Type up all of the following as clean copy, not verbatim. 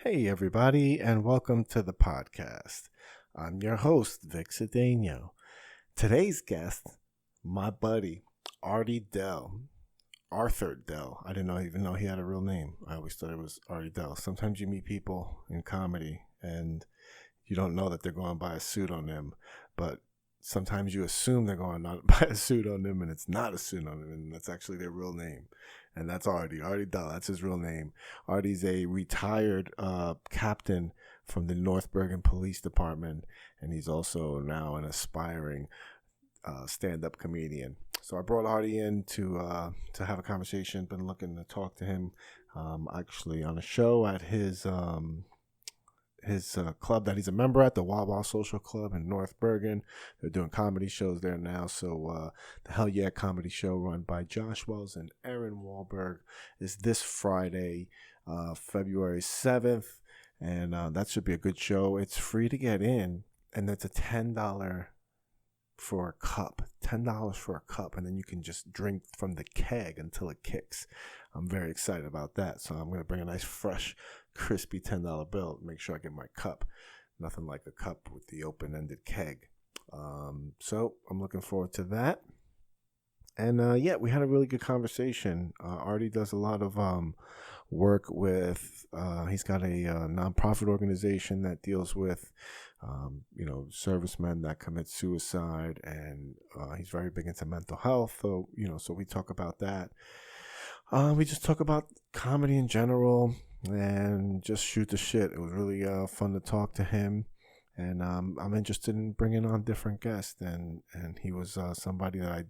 Hey everybody, and welcome to the podcast. I'm your host, vicisfunnydotcom. Today's guest, my buddy, Artie Dell. Arthur Dell. I didn't even know he had a real name. I always thought it was Artie Dell. Sometimes you meet people in comedy and you don't know that they're going by a pseudonym, but sometimes you assume they're going by a pseudonym and it's not a pseudonym and that's actually their real name. And that's Artie Dell. That's his real name. Artie's a retired captain from the North Bergen Police Department, and he's also now an aspiring stand-up comedian. So I brought Artie in to have a conversation. Been looking to talk to him actually on a show at his club that he's a member at, the Wawa Social Club in North Bergen. They're doing comedy shows there now. So the Hell Yeah comedy show run by Josh Wells and Aaron Wahlberg is this Friday, February 7th. And that should be a good show. It's free to get in, and that's a $10 for a cup. $10 for a cup, and then you can just drink from the keg until it kicks. I'm very excited about that. So I'm going to bring a nice, fresh, crispy $10 bill. Make sure I get my cup. Nothing like a cup with the open-ended keg. So I'm looking forward to that. And we had a really good conversation. Artie does a lot of work with, he's got a nonprofit organization that deals with, servicemen that commit suicide, and he's very big into mental health. So, so we talk about that. We just talk about comedy in general and just shoot the shit. It was really fun to talk to him, and I'm interested in bringing on different guests, and he was somebody that I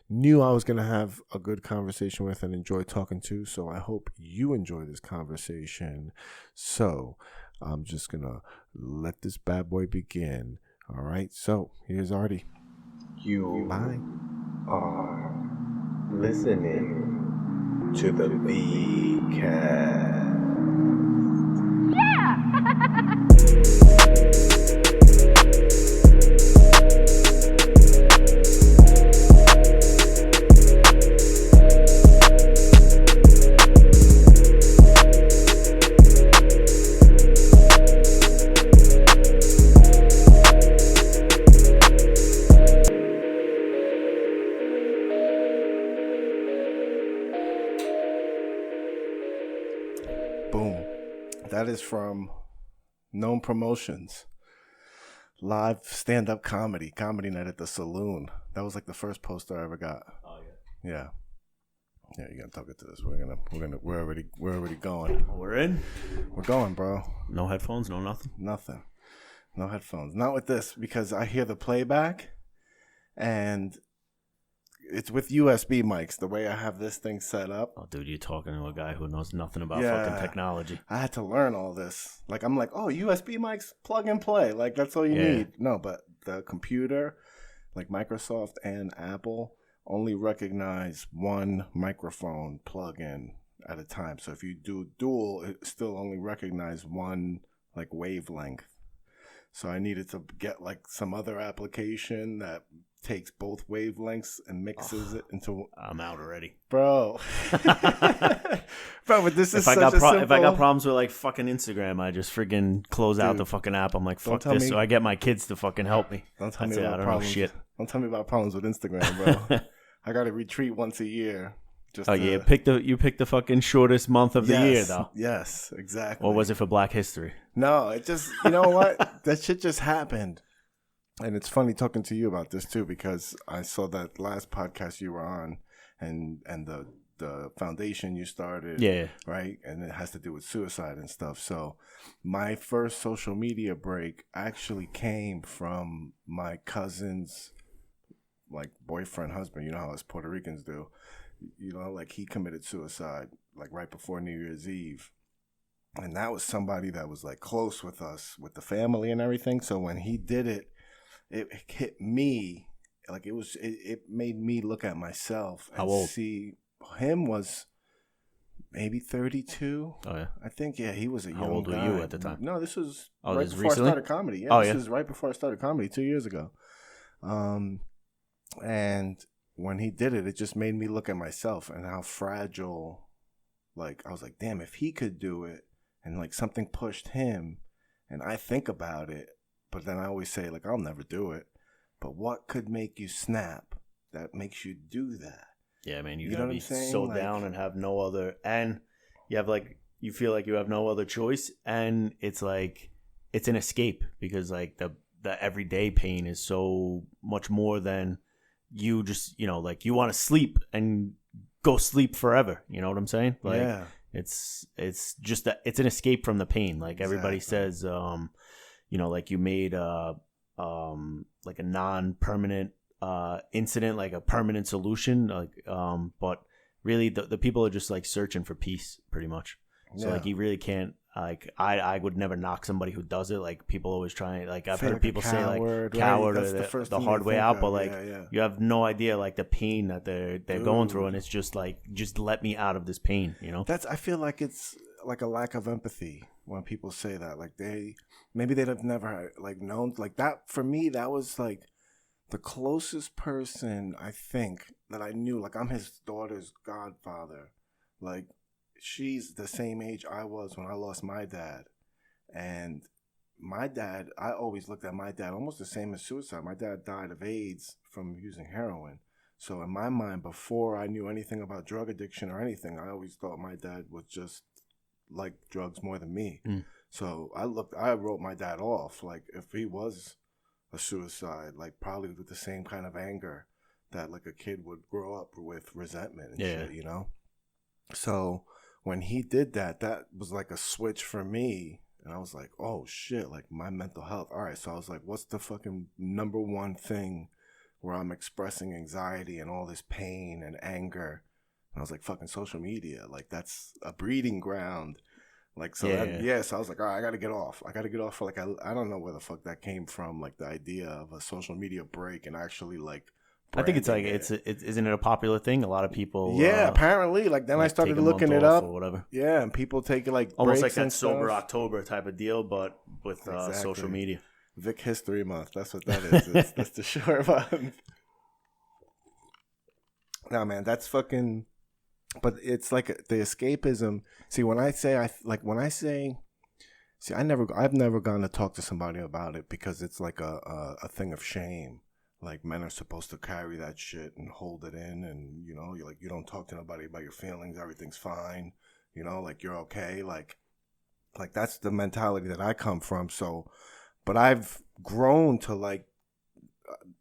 knew I was going to have a good conversation with and enjoy talking to, so I hope you enjoy this conversation. So I'm just going to let this bad boy begin. All right, so here's Artie. You Bye. are listening to the TheVCast. Boom. That is from Known Promotions. Live stand-up comedy night at the Saloon. That was like the first poster I ever got. Oh yeah. Yeah, you gotta talk it to this. We're already going. We're in. We're going, bro. No headphones, no nothing. Nothing. No headphones. Not with this, because I hear the playback, and it's with USB mics. The way I have this thing set up. Oh, dude, you're talking to a guy who knows nothing about fucking technology. I had to learn all this. Like, I'm like, oh, USB mics, plug and play. Like, that's all you need. No, but the computer, like Microsoft and Apple, only recognize one microphone plug-in at a time. So if you do dual, it still only recognize one, like, wavelength. So I needed to get, like, some other application that takes both wavelengths and mixes it into. I'm out already, bro. Bro, but this is if I got problems with like fucking Instagram, I just friggin' close out the fucking app. I'm like, fuck this. So I get my kids to fucking help me. Don't tell me about problems. Shit. Don't tell me about problems with Instagram, bro. I got to retreat once a year. You picked the fucking shortest month of the year, though. Yes, exactly. Or was it for Black History? No, it just, you know what? That shit just happened. And it's funny talking to you about this too, because I saw that last podcast you were on, and the foundation you started, right? And it has to do with suicide and stuff. So my first social media break actually came from my cousin's, like, boyfriend, husband. You know how us Puerto Ricans do. You know, like, he committed suicide like right before New Year's Eve. And that was somebody that was like close with us, with the family and everything. So when he did it, it hit me, like, it made me look at myself and see him was maybe 32. Oh yeah, I think he was a young guy. How old were you at the time? No, this was right before recently? I started comedy. Yeah, this is right before I started comedy 2 years ago. And when he did it, it just made me look at myself and how fragile. Like, I was like, damn, if he could do it, and like something pushed him, and I think about it, but then I always say, like, I'll never do it. But what could make you snap that makes you do that? Yeah, man, you know gotta what be I'm saying? so Like, down and have no other, and you have like, you feel like you have no other choice, and it's like, it's an escape, because like the everyday pain is so much more than you just, like you want to sleep and go sleep forever. You know what I'm saying? Like, yeah. it's just it's an escape from the pain. Like everybody Exactly. says, like you made like a non-permanent incident, like a permanent solution. Like, but really the people are just like searching for peace, pretty much. So like you really can't. Like I would never knock somebody who does it. Like people always try. Like I've heard people say like coward, right? or the hard way out. But like you have no idea like the pain that they're going through, and it's just like, just let me out of this pain. I feel like it's like a lack of empathy when people say that. Like they'd have never like known like that. For me, that was like the closest person I think that I knew. Like I'm his daughter's godfather. Like she's the same age I was when I lost my dad. And my dad, I always looked at my dad almost the same as suicide. My dad died of AIDS from using heroin. So in my mind, before I knew anything about drug addiction or anything, I always thought my dad was just like drugs more than me. So I wrote my dad off. Like if he was a suicide, like probably with the same kind of anger that like a kid would grow up with, resentment and shit, So when he did that, that was like a switch for me. And I was like, oh shit, like my mental health. All right. So I was like, what's the fucking number one thing where I'm expressing anxiety and all this pain and anger? And I was like, fucking social media. Like that's a breeding ground. Like, so so I was like, all right, I got to get off. For like, I don't know where the fuck that came from. Like the idea of a social media break and actually like, I think it's like isn't it a popular thing? A lot of people. Apparently. Like then I started looking it up or whatever. Yeah, and people take like almost like that sober October type of deal, but with social media. Vic History Month. That's what that is. That's the short month. No, man, that's fucking. But it's like the escapism. See, I've never gone to talk to somebody about it because it's like a thing of shame. Like men are supposed to carry that shit and hold it in, and you're like, you don't talk to nobody about your feelings. Everything's fine. Like you're okay. Like that's the mentality that I come from. So, but I've grown to like,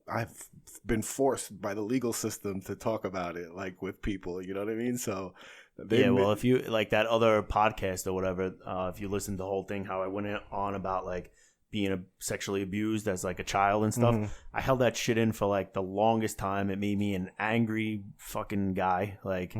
I've been forced by the legal system to talk about it, like with people. You know what I mean? So, well, if you like that other podcast or whatever, if you listen to the whole thing, how I went on about like being sexually abused as like a child and stuff. I held that shit in for like the longest time. It made me an angry fucking guy, like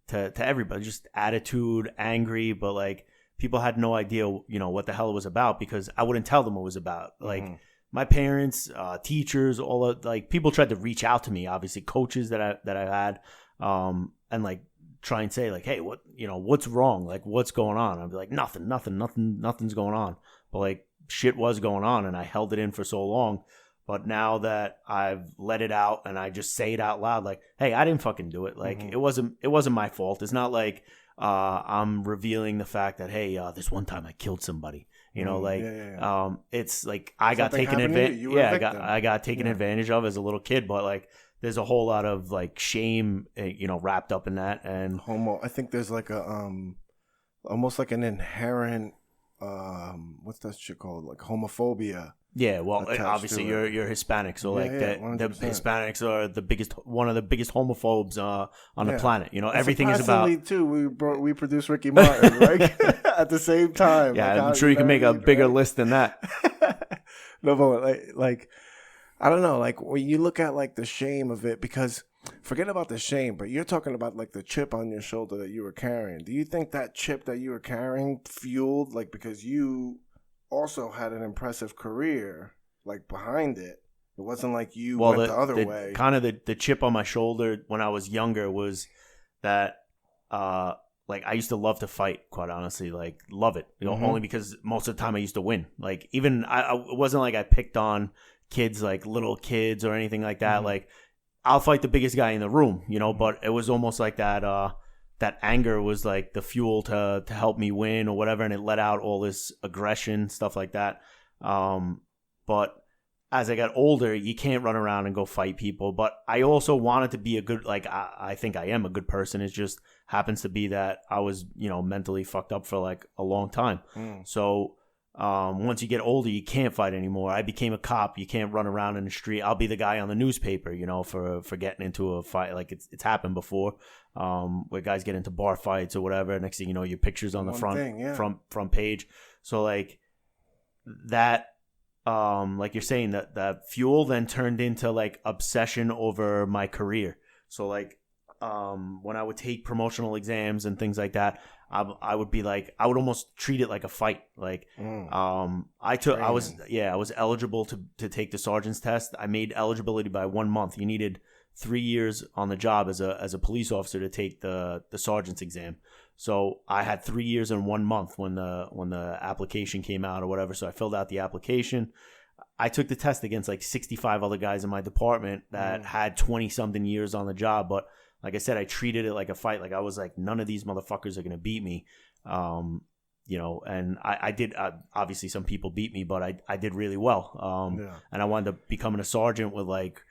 to everybody, just attitude, angry, but like people had no idea, what the hell it was about because I wouldn't tell them what it was about. Like my parents, teachers, all of like people tried to reach out to me, obviously coaches that I had, and like try and say like, hey, what's wrong? Like what's going on? I'd be like, nothing's going on. But like, shit was going on and I held it in for so long. But now that I've let it out and I just say it out loud, like, hey, I didn't fucking do it. Like it wasn't my fault. It's not like I'm revealing the fact that, hey, this one time I killed somebody. It's like I got taken advantage. I got taken advantage of as a little kid, but like there's a whole lot of like shame, wrapped up in that. And I think there's like a almost like an inherent what's that shit called? Like homophobia. Yeah, well, obviously you're Hispanic, so like the Hispanics are one of the biggest homophobes on the planet. Everything is about. Too, we produced Ricky Martin, right? At the same time. Yeah, like, I'm sure you can make a bigger list than that. No, but like I don't know, like when you look at like the shame of it, because forget about the shame, but you're talking about like the chip on your shoulder that you were carrying. Do you think that chip that you were carrying fueled, like, because you also had an impressive career, like behind it? It wasn't like you went the other way. Kind of the chip on my shoulder when I was younger was that, like I used to love to fight, quite honestly, like love it, only because most of the time I used to win. Like even it wasn't like I picked on kids, like little kids or anything like that. Like I'll fight the biggest guy in the room, but it was almost like that, that anger was like the fuel to help me win or whatever, and it let out all this aggression, stuff like that. But as I got older, you can't run around and go fight people. But I also wanted to be a good, like, I think I am a good person. It just happens to be that I was, mentally fucked up for like a long time. So once you get older, you can't fight anymore. I became a cop. You can't run around in the street. I'll be the guy on the newspaper, for getting into a fight. Like it's happened before, where guys get into bar fights or whatever. Next thing you know, your picture's on the front page. So like that, like you're saying, that fuel then turned into like obsession over my career. So like when I would take promotional exams and things like that, I would be like, I would almost treat it like a fight. Like I was eligible to take the sergeant's test. I made eligibility by 1 month. You needed 3 years on the job as a police officer to take the sergeant's exam. So I had 3 years and 1 month when the application came out or whatever. So I filled out the application. I took the test against like 65 other guys in my department that had 20 something years on the job. But like I said, I treated it like a fight. Like I was like, none of these motherfuckers are going to beat me. And I did, obviously some people beat me, but I did really well. And I wound up becoming a sergeant with like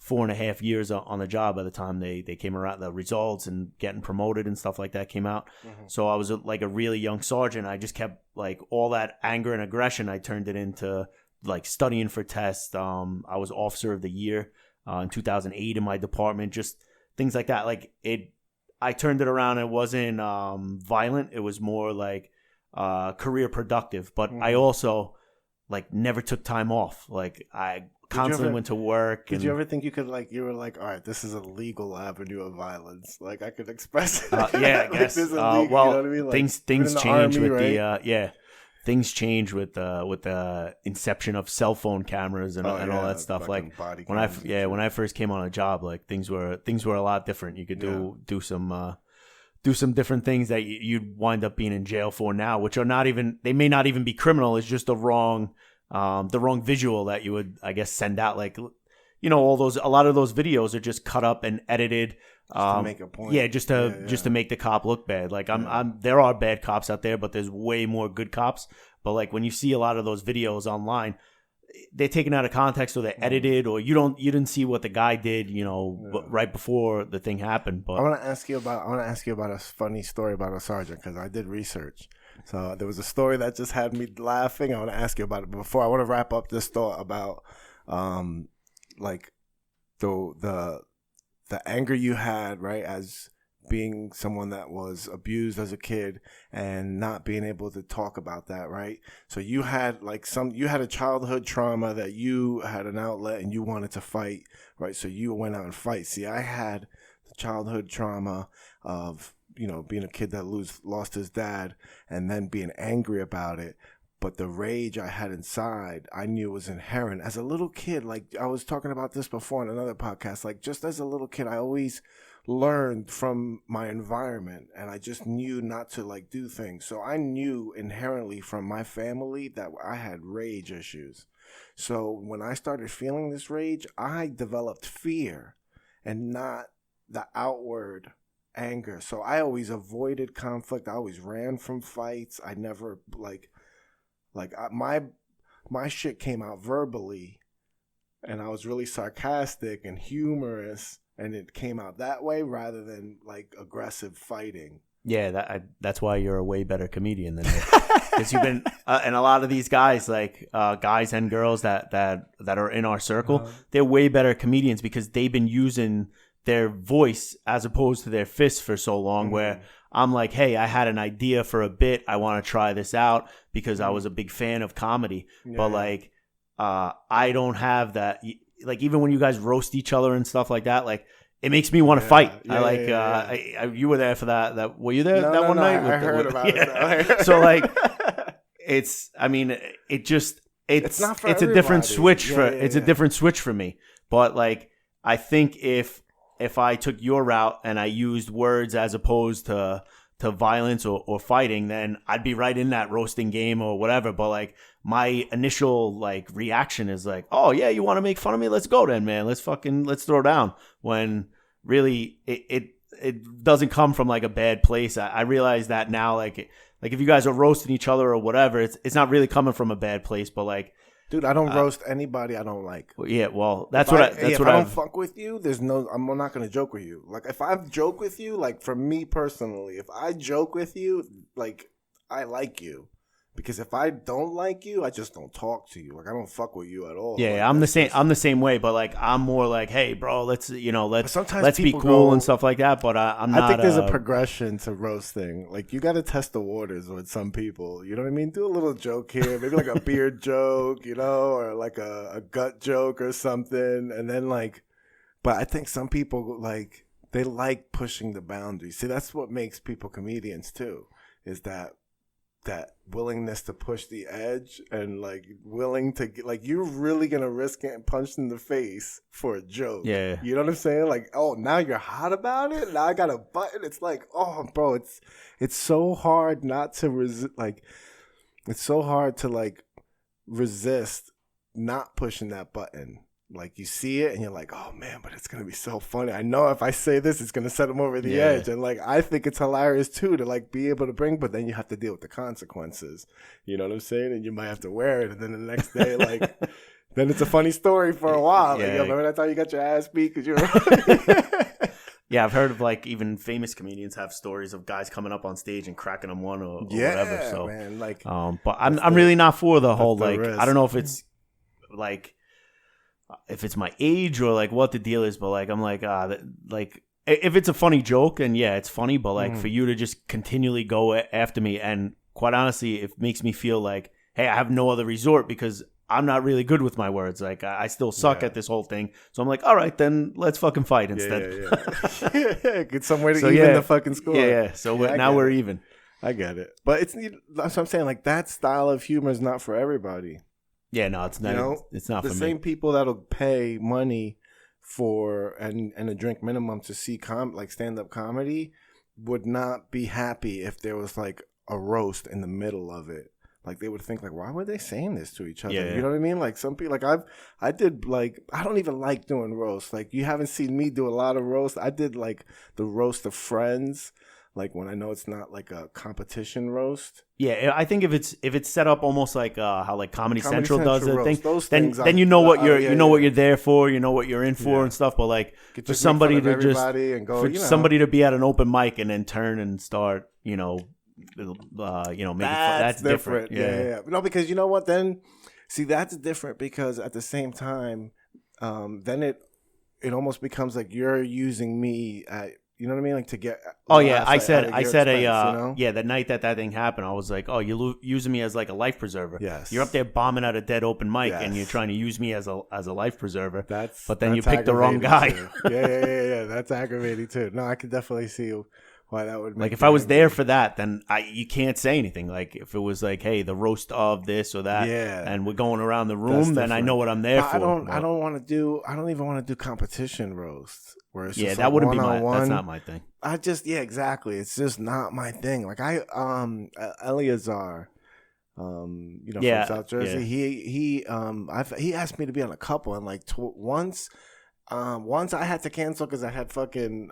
4.5 years on the job by the time they came around, the results and getting promoted and stuff like that came out. So I was like a really young sergeant. I just kept like all that anger and aggression. I turned it into like studying for tests. I was officer of the year in 2008 in my department, just things like that. Like I turned it around. It wasn't violent. It was more like career productive. But I also like never took time off. Like I constantly went to work. Did you ever think you could you were like, all right, this is a legal avenue of violence. Like I could express it. Yeah, I guess. This is illegal, you know what I mean? Like, things change army, with right? things change with the inception of cell phone cameras and all that stuff. Like when I first came on a job, like things were a lot different. You could do some different things that you'd wind up being in jail for now, which are not even, they may not even be criminal. It's just the wrong visual that you would, I guess, send out. Like, a lot of those videos are just cut up and edited. Just to make a point. Yeah, just to make the cop look bad. Like there are bad cops out there, but there's way more good cops. But like when you see a lot of those videos online, they're taken out of context or they're edited, or you didn't see what the guy did, right before the thing happened. But I want to ask you about a funny story about a sergeant, because I did research. So there was a story that just had me laughing. I want to ask you about it. But before, I want to wrap up this thought about like the anger you had, right, as being someone that was abused as a kid and not being able to talk about that, right? So you had a childhood trauma that you had an outlet and you wanted to fight, right? So you went out and fight. See, I had the childhood trauma of, being a kid that lost his dad and then being angry about it. But the rage I had inside, I knew was inherent. As a little kid, like I was talking about this before in another podcast, like just as a little kid, I always learned from my environment, and I just knew not to like do things. So I knew inherently from my family that I had rage issues. So when I started feeling this rage, I developed fear and not the outward anger. So I always avoided conflict. I always ran from fights. I never my shit came out verbally, and I was really sarcastic and humorous, and it came out that way rather than like aggressive fighting. Yeah, that's why you're a way better comedian than me. Because you've been, and a lot of these guys, like guys and girls that are in our circle, they're way better comedians because they've been using their voice as opposed to their fists for so long. Where I'm like, hey, I had an idea for a bit. I want to try this out because I was a big fan of comedy. But like, I don't have that. Like, even when you guys roast each other and stuff like that, like, it makes me want to fight. You were there for that. Were you there that one night? I heard about it. So like, it's not for it's a different switch it's a different switch for me. But like, I think if I took your route and I used words as opposed to violence or fighting, then I'd be right in that roasting game or whatever. But like, my initial like reaction is like, oh yeah, you want to make fun of me? Let's go then, man. Let's throw down. When really it doesn't come from like a bad place. I realize that now, like if you guys are roasting each other or whatever, it's not really coming from a bad place, but like, dude, I don't roast anybody I don't like. Yeah, well, that's if I don't fuck with you, I'm not gonna joke with you. Like if I joke with you, like for me personally, if I joke with you, like I like you. Because if I don't like you, I just don't talk to you. Like I don't fuck with you at all. Yeah, like, I'm the same. I'm the same way, but like I'm more like, hey, bro, let's be people cool and stuff like that. But I'm not. I think there's a progression to roasting. Like you got to test the waters with some people. You know what I mean? Do a little joke here, maybe like a beard joke, or like a gut joke or something, and then like. But I think some people like they like pushing the boundaries. See, that's what makes people comedians too. Is that willingness to push the edge and like willing to like you're really gonna risk getting punched in the face for a joke. Yeah, you know what I'm saying? Like, oh, now you're hot about it. Now I got a button. It's like, oh, bro, it's so hard not to resist. Like, it's so hard to like resist not pushing that button. Like you see it and you're like, oh man, but it's gonna be so funny. I know if I say this, it's gonna set him over the edge. And like I think it's hilarious too to like be able to bring, but then you have to deal with the consequences. You know what I'm saying? And you might have to wear it, and then the next day, like, then it's a funny story for a while. Like, yo, remember that time you got your ass beat because you're. Yeah, I've heard of like even famous comedians have stories of guys coming up on stage and cracking them one or whatever. So, man, like, but I'm really not for the whole like risk. I don't know if it's like. If it's my age or like what the deal is, but like I'm like like if it's a funny joke, and yeah, it's funny, but like for you to just continually go after me, and quite honestly, it makes me feel like, hey, I have no other resort because I'm not really good with my words. Like I still suck at this whole thing, so I'm like, all right, then let's fucking fight instead. Yeah. Get somewhere to even the fucking score. Yeah. So now we're even. I get it, but that's what I'm saying. Like that style of humor is not for everybody. Yeah, no, it's not. It's not the for me. same people that'll pay money for and a drink minimum to see like stand up comedy would not be happy if there was like a roast in the middle of it. Like they would think like, why were they saying this to each other? Yeah. You know what I mean? Like some people, like I did like I don't even like doing roasts. Like you haven't seen me do a lot of roasts. I did like the roast of Friends. Like when I know it's not like a competition roast. Yeah, I think if it's set up almost like how like Comedy Central does it, then you know what you're what you're there for, you know what you're in for and stuff. But like for somebody to just somebody to be at an open mic and then turn and start, making fun, that's different. Yeah. No, because you know what? Then see, that's different because at the same time, then it almost becomes like you're using me at. You know what I mean? Like to get. Oh yeah, I said the night that thing happened, I was like, oh, you're using me as like a life preserver. Yes. You're up there bombing at a dead open mic, and you're trying to use me as a life preserver. But then that's you picked the wrong guy. Yeah. That's aggravating too. No, I can definitely see why that would. Like if I was there for that, then you can't say anything. Like if it was like, hey, the roast of this or that, and we're going around the room, then I know what I'm there for. I don't even want to do competition roasts. Where it's just that wouldn't be that's not my thing. Exactly. It's just not my thing. Like Eleazar, from South Jersey, he asked me to be on a couple, and like once I had to cancel because I had fucking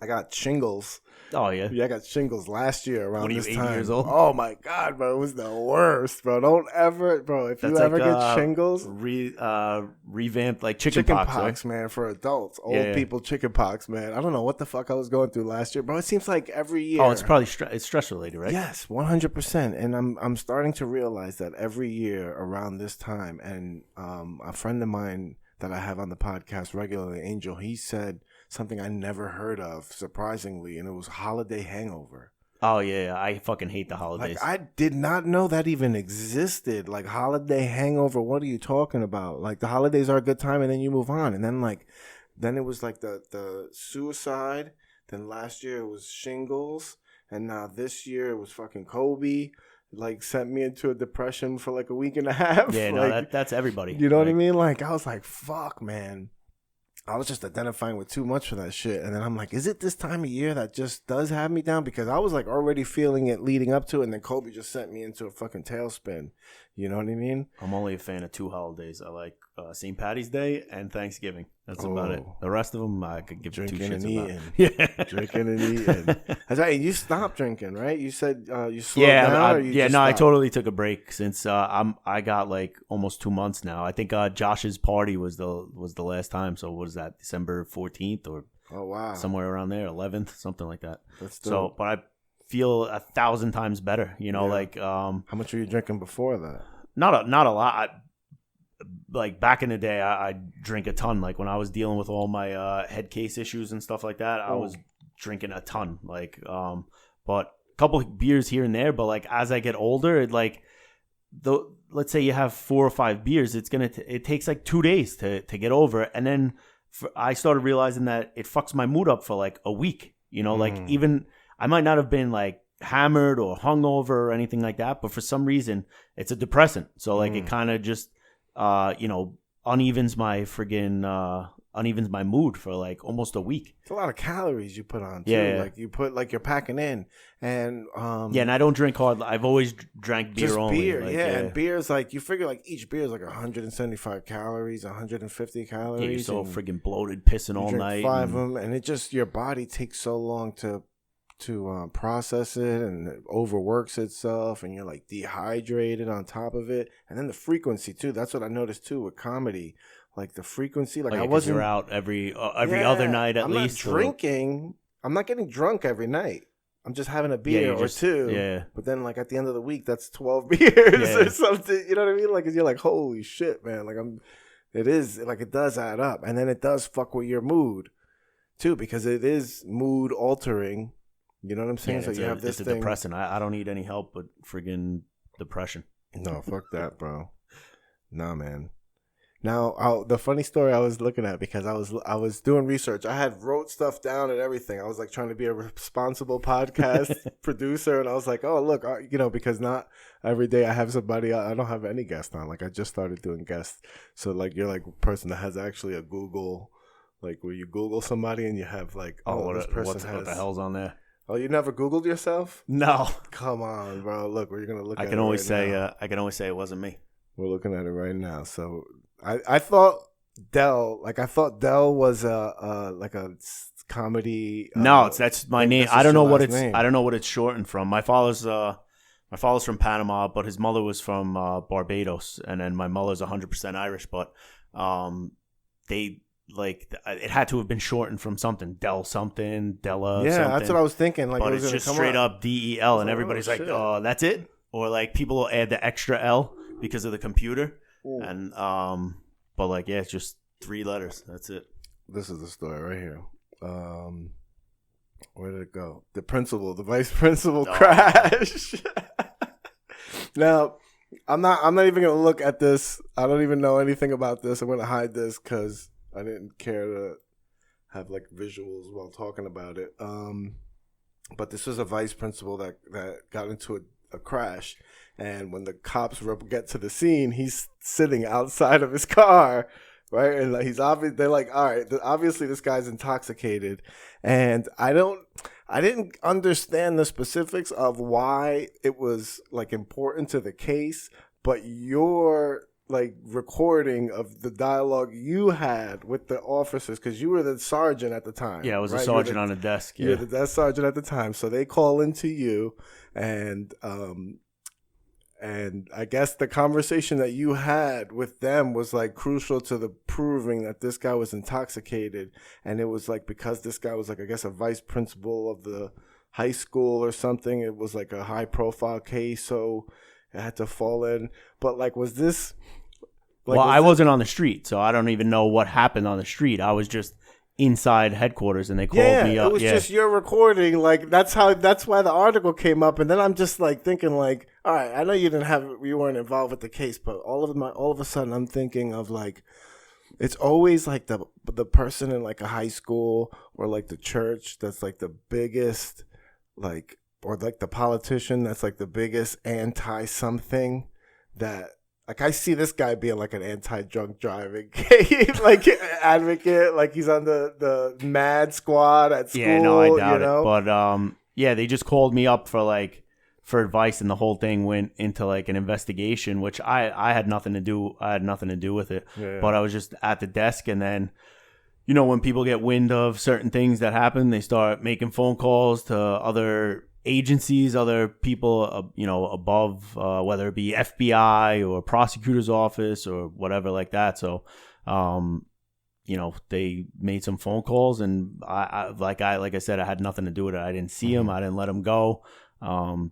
I got shingles. Oh yeah, I got shingles last year around this time. 8 years old? Oh my god, bro, it was the worst, bro. Don't ever, bro. If you ever get shingles, revamped like chicken pox, right? Man, for adults, old people, chicken pox, man. I don't know what the fuck I was going through last year, bro. It seems like every year. Oh, it's probably it's stress related, right? Yes, 100%. And I'm starting to realize that every year around this time, and a friend of mine that I have on the podcast regularly, Angel, he said something I never heard of, surprisingly, and it was holiday hangover. Oh, yeah. I fucking hate the holidays. Like, I did not know that even existed. Like, holiday hangover, what are you talking about? Like, the holidays are a good time, and then you move on. And then it was like the suicide. Then last year it was shingles. And now this year it was fucking Kobe. Like, sent me into a depression for like a week and a half. Yeah, no, that's everybody. You know what I mean? Like, I was like, fuck, man. I was just identifying with too much for that shit. And then I'm like, is it this time of year that just does have me down? Because I was like already feeling it leading up to it. And then Kobe just sent me into a fucking tailspin. You know what I mean? I'm only a fan of two holidays. I like St. Patty's Day and Thanksgiving. That's about it. The rest of them I could give two Drinking shits and about. eating. Yeah, Drinking and eating. That's right. You stopped drinking, right? You said you slowed down. Or you just I stopped? totally took a break since I got like almost 2 months now. I think Josh's party was the last time. So what is that? December 14th or Oh wow, somewhere around there, 11th, something like that. That's So, dope. but I feel 1,000 times better. You know, Yeah. like How much were you drinking before that? not a lot. Like back in the day, I drink a ton. Like when I was dealing with all my head case issues and stuff like that, I was drinking a ton. Like, but a couple of beers here and there. But like as I get older, it like let's say you have 4 or 5 beers, it takes like 2 days to get over it. And then I started realizing that it fucks my mood up for like a week. You know, like even I might not have been like hammered or hungover or anything like that, but for some reason it's a depressant. So like it kind of just unevens my mood for like almost a week. It's a lot of calories you put on too. Yeah. Like you put like you're packing in, and and I don't drink hard. I've always drank beer just only. beer, like, and beer's like you figure like each beer is like 175 calories, 150 calories. Yeah, you're so and friggin' bloated, pissing you all drink night. 5 of them, and it just your body takes so long to process it, and it overworks itself, and you're like dehydrated on top of it, and then the frequency too. That's what I noticed too with comedy. Like the frequency, like I wasn't. You're out every other night at least. I'm not drinking. I'm not getting drunk every night. I'm just having a beer or two. Yeah. But then, like at the end of the week, that's 12 beers or something. You know what I mean? Like, you're like, holy shit, man. Like it is like it does add up, and then it does fuck with your mood too, because it is mood altering. You know what I'm saying? So you have this it's thing. a depressant. I don't need any help but friggin' depression. No, fuck that, bro. Nah, man. Now, the funny story I was looking at, because I was doing research. I had wrote stuff down and everything. I was like trying to be a responsible podcast producer, and I was like, oh look, because not every day I have somebody. I don't have any guests on. Like I just started doing guests, so like you're like a person that has actually a Google, like where you Google somebody and you have like, this person what the hell's on there? Oh, you never Googled yourself? No. Come on, bro. Look, we're gonna look. I can always say it wasn't me. We're looking at it right now. So I thought Dell was like a comedy. No, that's my name. I don't know what it's. Name. I don't know what it's shortened from. My father's from Panama, but his mother was from Barbados, and then my mother's 100% Irish. But they. Like it had to have been shortened from something, Della something. Yeah, that's what I was thinking. Like, but it's just straight up DEL, and everybody's like, "Oh, that's it," or like people will add the extra L because of the computer, and but like it's just 3 letters. That's it. This is the story right here. Where did it go? The vice principal crash. Now, I'm not even gonna look at this. I don't even know anything about this. I'm gonna hide this because I didn't care to have like visuals while talking about it. But this was a vice principal that got into a crash, and when the cops get to the scene, he's sitting outside of his car, right? And like, they're like, all right, obviously this guy's intoxicated, and I didn't understand the specifics of why it was like important to the case, but your like recording of the dialogue you had with the officers, because you were the sergeant at the time. Yeah, I was right? a sergeant on the desk. Yeah, you were the desk sergeant at the time. So they call into you, and I guess the conversation that you had with them was like crucial to the proving that this guy was intoxicated, and it was like because this guy was like, I guess, a vice principal of the high school or something. It was like a high profile case, so it had to fall in. But like, was this? Like, I wasn't on the street, so I don't even know what happened on the street. I was just inside headquarters, and they called me up. It was just your recording. Like that's why the article came up. And then I'm just like thinking, like, all right, I know you weren't involved with the case, but all of a sudden I'm thinking of like, it's always like the person in like a high school or like the church that's like the biggest, like, or like the politician that's like the biggest anti something that. Like, I see this guy being like an anti-drunk driving like advocate, like he's on the mad squad at school. Yeah, no, I doubt it. But they just called me up for like for advice, and the whole thing went into like an investigation, which I had nothing to do. I had nothing to do with it, but I was just at the desk, and then. When people get wind of certain things that happen, they start making phone calls to other agencies, other people, above, whether it be FBI or prosecutor's office or whatever like that. So, they made some phone calls, and like I said, I had nothing to do with it. I didn't see him. I didn't let him go.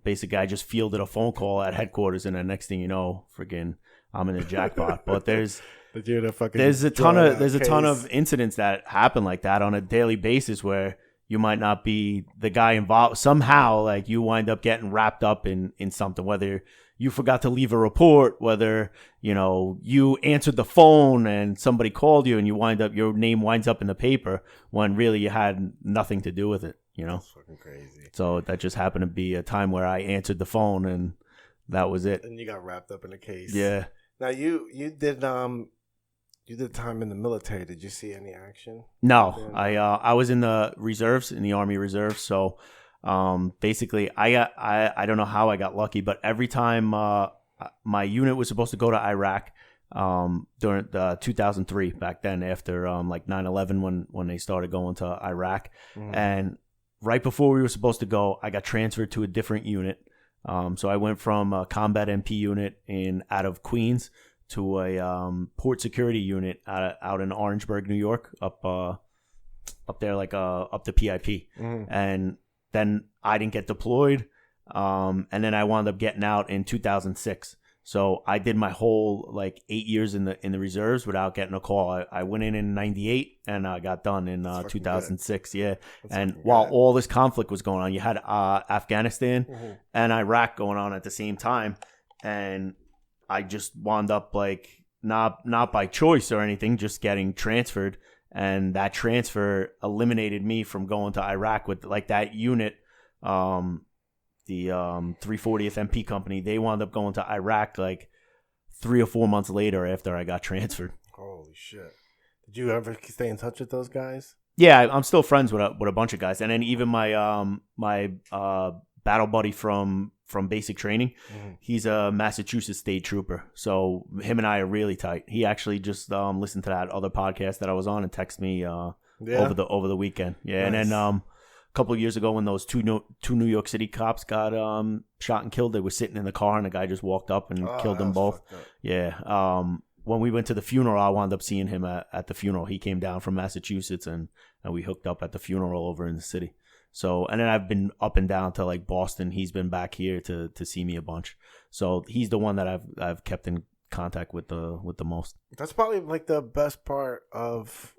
Basically, I just fielded a phone call at headquarters, and the next thing you know, friggin', I'm in the jackpot. But there's a ton of incidents that happen like that on a daily basis where you might not be the guy involved. Somehow, like you wind up getting wrapped up in something, whether you forgot to leave a report, whether, you answered the phone and somebody called you and your name winds up in the paper when really you had nothing to do with it, That's fucking crazy. So that just happened to be a time where I answered the phone and that was it. And you got wrapped up in the case. Yeah. Now you did time in the military. Did you see any action? No, I was in the reserves, in the Army Reserves. So, basically, I don't know how I got lucky, but every time my unit was supposed to go to Iraq, during 2003, back then, after like 9/11, when they started going to Iraq, and right before we were supposed to go, I got transferred to a different unit. So I went from a combat MP unit out of Queens to a port security unit out in Orangeburg, New York, up there, like up the PIP. And then I didn't get deployed, and then I wound up getting out in 2006. So I did my whole like 8 years in the reserves without getting a call. I went in 98 and I got done in 2006. Yeah, and while all this conflict was going on, you had Afghanistan and Iraq going on at the same time, and I just wound up like not by choice or anything, just getting transferred, and that transfer eliminated me from going to Iraq with like that unit. The 340th MP company, they wound up going to Iraq like 3 or 4 months later after I got transferred. Holy shit! Did you ever stay in touch with those guys? Yeah, I'm still friends with a bunch of guys, and then even my battle buddy from basic training, he's a Massachusetts state trooper, so him and I are really tight. He actually just listened to that other podcast that I was on and texted me over the weekend. Yeah, nice. And then a couple of years ago when those two New York City cops got shot and killed, they were sitting in the car and the guy just walked up and killed them both. Yeah. When we went to the funeral, I wound up seeing him at the funeral. He came down from Massachusetts and we hooked up at the funeral over in the city. So, and then I've been up and down to like Boston. He's been back here to see me a bunch. So he's the one that I've kept in contact with the most. That's probably like the best part of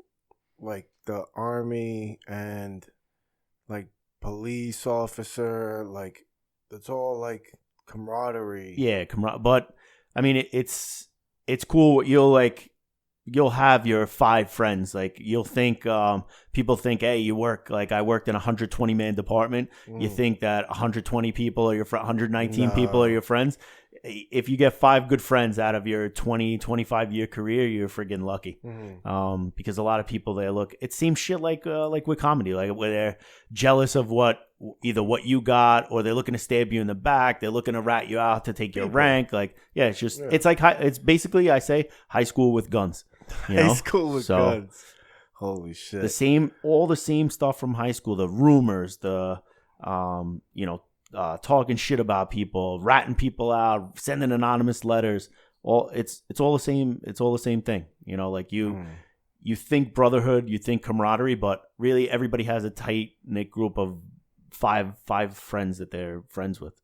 like the Army and like police officer. Like it's all like camaraderie. Yeah, but I mean it's cool. You'll have your 5 friends. Like you'll think people think, hey, you work like I worked in a 120-man department. You think that 120 people are your 119 people are your friends. If you get 5 good friends out of your 20-25 year career, you're friggin' lucky. Because a lot of people it seems shit like with comedy, like where they're jealous of either what you got, or they're looking to stab you in the back. They're looking to rat you out to take your rank. Like, yeah, it's just it's like it's basically, I say, high school with guns. High school with guns. Holy shit! All the same stuff from high school. The rumors, the talking shit about people, ratting people out, sending anonymous letters. It's all the same. It's all the same thing. Like you think brotherhood, you think camaraderie, but really everybody has a tight knit group of five friends that they're friends with.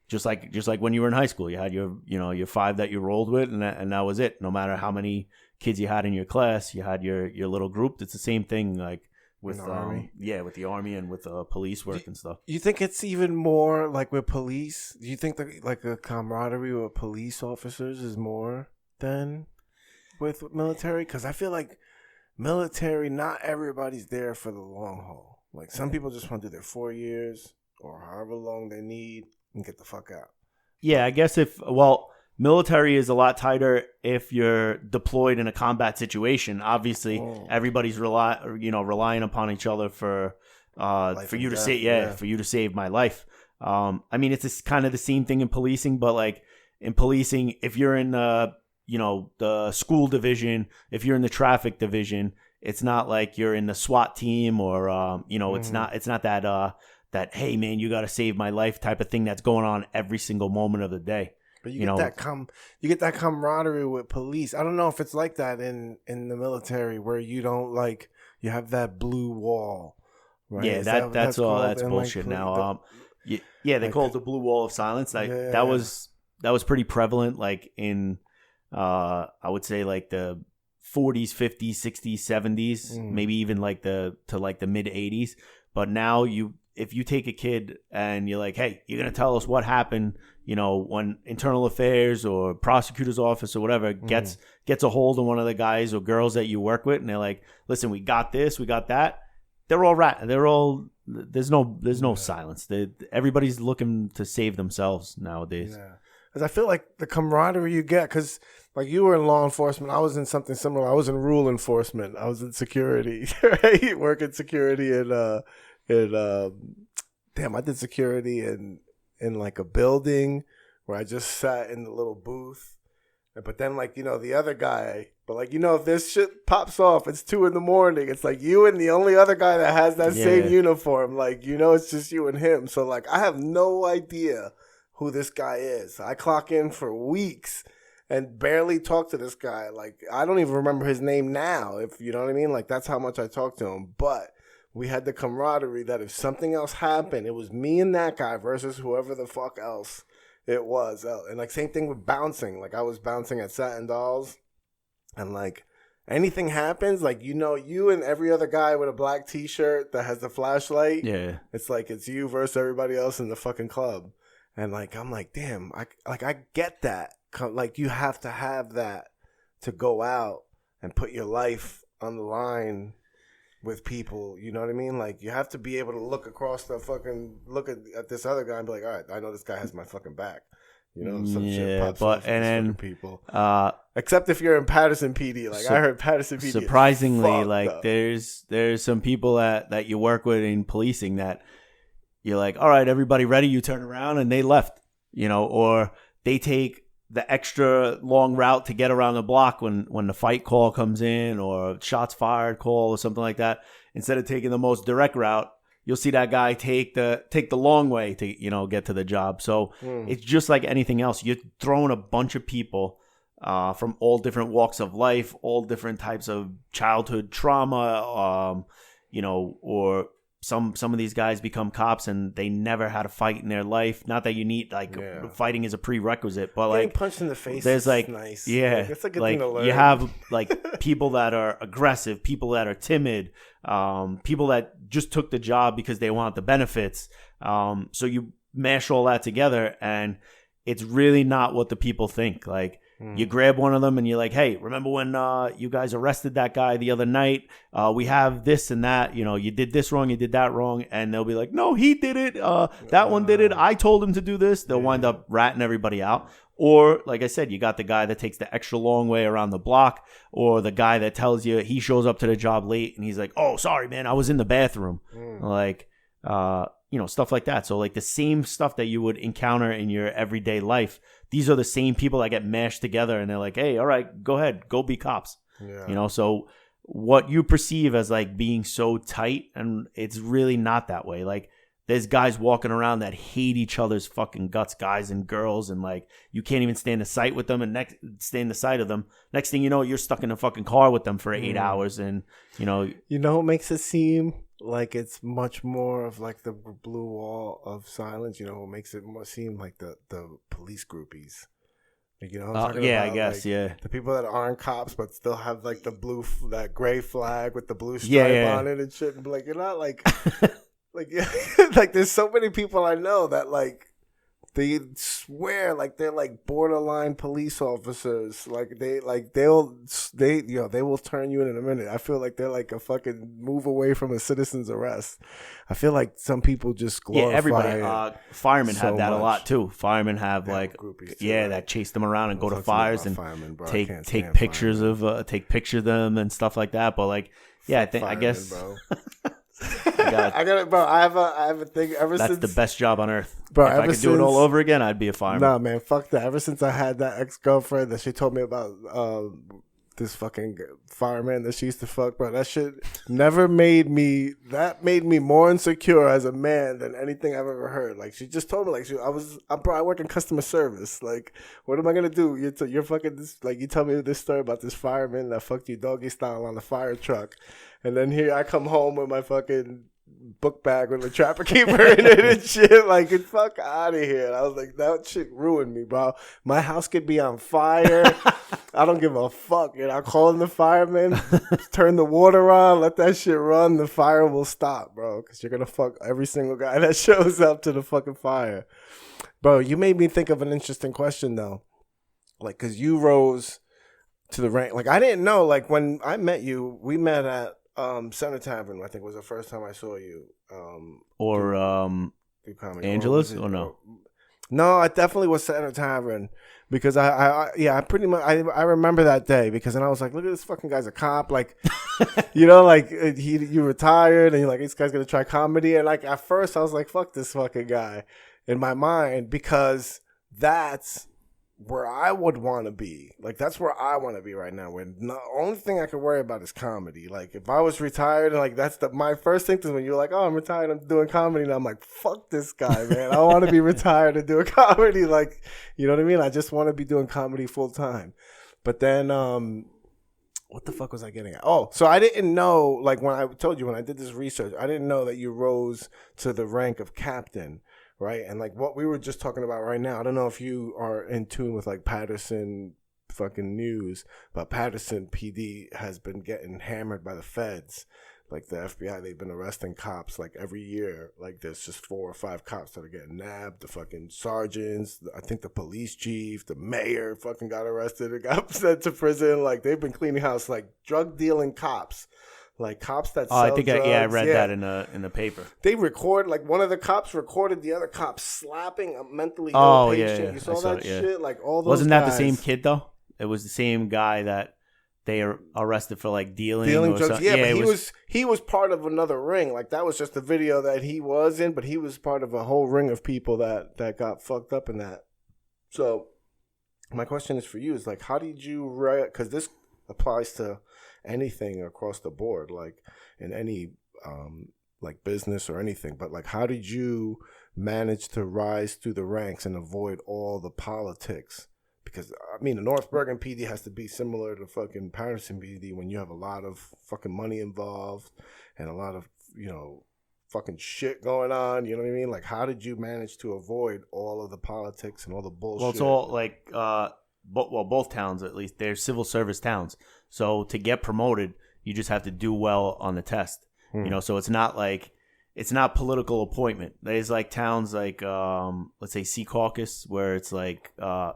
Just like when you were in high school, you had your 5 that you rolled with, and that was it. No matter how many kids you had in your class, you had your little group. It's the same thing like with the Army. With the Army and with police work and stuff. You think it's even more like with police? Do you think that like a camaraderie with police officers is more than with military? Because I feel like military, not everybody's there for the long haul. Like some people just want to do their 4 years or however long they need and get the fuck out. Yeah, I guess military is a lot tighter if you're deployed in a combat situation. Obviously, everybody's relying upon each other for you to save my life. I mean, it's kind of the same thing in policing, but like in policing, if you're in the school division, if you're in the traffic division, it's not like you're in the SWAT team or it's not that hey man, you got to save my life type of thing that's going on every single moment of the day. But you get that camaraderie with police. I don't know if it's like that in the military where you don't like you have that blue wall. Right? Yeah, that's all. That's bullshit like, now. They call it the blue wall of silence. That was pretty prevalent, like in I would say like the 40s, 50s, 60s, 70s, maybe even like the mid 80s. But now if you take a kid and you're like, hey, you're gonna tell us what happened, when internal affairs or prosecutor's office or whatever gets a hold of one of the guys or girls that you work with, and they're like, listen, we got this, we got that. There's no silence. Everybody's looking to save themselves nowadays. Yeah. Because I feel like the camaraderie you get, because like you were in law enforcement, I was in something similar. I was in rule enforcement. I was in security, right? Working security I did security in like a building where I just sat in the little booth. But then like, the other guy, but like, if this shit pops off, it's 2 a.m. It's like you and the only other guy that has that same uniform. Like, it's just you and him. So like, I have no idea who this guy is. I clock in for weeks and barely talk to this guy. Like, I don't even remember his name now, if you know what I mean. Like, that's how much I talk to him. But we had the camaraderie that if something else happened, it was me and that guy versus whoever the fuck else it was. And like, same thing with bouncing. Like, I was bouncing at Satin Dolls, and like, anything happens, like, you and every other guy with a black t-shirt that has the flashlight. Yeah. It's like, it's you versus everybody else in the fucking club. And like, I'm like, damn, I get that. Like, you have to have that to go out and put your life on the line with people. You know what I mean? Like, you have to be able to look across look at this other guy and be like, all right, I know this guy has my fucking back. Some shit pops off and then people. Except if you're in Patterson PD. Like, I heard Patterson PD. Surprisingly, like up. there's some people that you work with in policing that you're like, all right, everybody ready? You turn around and they left, or they take the extra long route to get around the block when the fight call comes in or shots fired call or something like that. Instead of taking the most direct route, you'll see that guy take the long way to, get to the job. So it's just like anything else. You're throwing a bunch of people from all different walks of life, all different types of childhood trauma, or some of these guys become cops and they never had a fight in their life. Not that you need fighting is a prerequisite, but getting like punched in the face. There's like nice. Yeah, it's a good thing to learn. You have like people that are aggressive, people that are timid, people that just took the job because they want the benefits. So you mash all that together, and it's really not what the people think. Like, you grab one of them and you're like, hey, remember when you guys arrested that guy the other night? We have this and that. You did this wrong, you did that wrong. And they'll be like, no, he did it. That one did it. I told him to do this. They'll wind up ratting everybody out. Or, like I said, you got the guy that takes the extra long way around the block, or the guy that tells you he shows up to the job late and he's like, oh, sorry, man, I was in the bathroom. Like, stuff like that. So like the same stuff that you would encounter in your everyday life, these are the same people that get mashed together and they're like, hey, all right, go ahead, go be cops. Yeah. So what you perceive as like being so tight, and it's really not that way. Like, there's guys walking around that hate each other's fucking guts, guys and girls, and like you can't even stand the sight with them and stand the sight of them. Next thing you know, you're stuck in a fucking car with them for 8 hours, and what makes it seem like it's much more of like the blue wall of silence. What makes it seem like the police groupies. Like, what I'm talking about? I guess, like, the people that aren't cops but still have like the blue, that gray flag with the blue stripe on it and shit, and be like, you're not like. Like, like, there's so many people I know that, like, they swear like they're like borderline police officers. Like, they will turn you in a minute. I feel like they're like a fucking move away from a citizen's arrest. I feel like some people just glorify. Everybody. Firemen so have that much. A lot too. Firemen have like groupies too, right? That chase them around and go to fires and firemen, take pictures firemen. Take pictures of them and stuff like that. But like, I guess. I got it, bro. I have a thing ever That's since. the best job on earth. Bro, If I ever could do it all since- over again, I'd be a fireman. Nah, man, fuck that. Ever since I had that ex-girlfriend that she told me about this fucking fireman that she used to fuck, bro, that shit never made me more insecure as a man than anything I've ever heard. Like, she just told me, like, I work in customer service. Like, what am I gonna do? You're fucking this, like, you tell me this story about this fireman that fucked you doggy style on the fire truck, and then here I come home with my fucking book bag with the trapper keeper in it and shit. Like, get fuck out of here. And I was like, that shit ruined me, bro. My house could be on fire. I don't give a fuck. And I call in the firemen, turn the water on, let that shit run. The fire will stop, bro. Because you're going to fuck every single guy that shows up to the fucking fire. Bro, you made me think of an interesting question, though. Like, because you rose to the rank. Like, I didn't know, like, when I met you, we met at Center Tavern, I think, was the first time I saw you. Or through comedy. Angela's or no? No, it definitely was Center Tavern because I pretty much I remember that day because then I was like, look at this fucking guy's a cop, like, you know, like you retired and you're like, this guy's gonna try comedy, and like at first I was like, fuck this fucking guy in my mind because that's where I would want to be. Like, that's where I want to be right now. When the only thing I could worry about is comedy. Like, if I was retired and like that's my first thing is when you're like, oh, I'm retired, I'm doing comedy, and I'm like, fuck this guy, man. I want to be retired and doing comedy. Like, you know what I mean? I just want to be doing comedy full time. But then, what the fuck was I getting at? Oh, so I didn't know, like, when I told you, when I did this research, I didn't know that you rose to the rank of captain. Right, and like what we were just talking about right now, I don't know if you are in tune with like Patterson fucking news, but Patterson PD has been getting hammered by the feds. Like the FBI, they've been arresting cops like every year. Like there's just 4 or 5 cops that are getting nabbed. The fucking sergeants, I think the police chief, the mayor fucking got arrested and got sent to prison. Like they've been cleaning house, like drug dealing cops. Like cops that sell I think drugs. I read that in the paper. They record, like one of the cops recorded the other cop slapping a mentally ill patient. Yeah. You saw that shit? Like all those Wasn't that guys. the same kid though? It was the same guy that they arrested for like dealing drugs. something. Yeah, but he was part of another ring. Like that was just the video that he was in, but he was part of a whole ring of people that got fucked up in that. So my question is for you is like, how did you because this applies to anything across the board, like in any like business or anything, but like how did you manage to rise through the ranks and avoid all the politics? Because I mean the North Bergen PD has to be similar to fucking Patterson PD when you have a lot of fucking money involved and a lot of, you know, fucking shit going on, you know what I mean? Like how did you manage to avoid all of the politics and all the bullshit? Well, it's all like both towns, at least, they're civil service towns. So to get promoted, you just have to do well on the test. You know, so it's not political appointment. There's like towns like let's say Secaucus, where it's like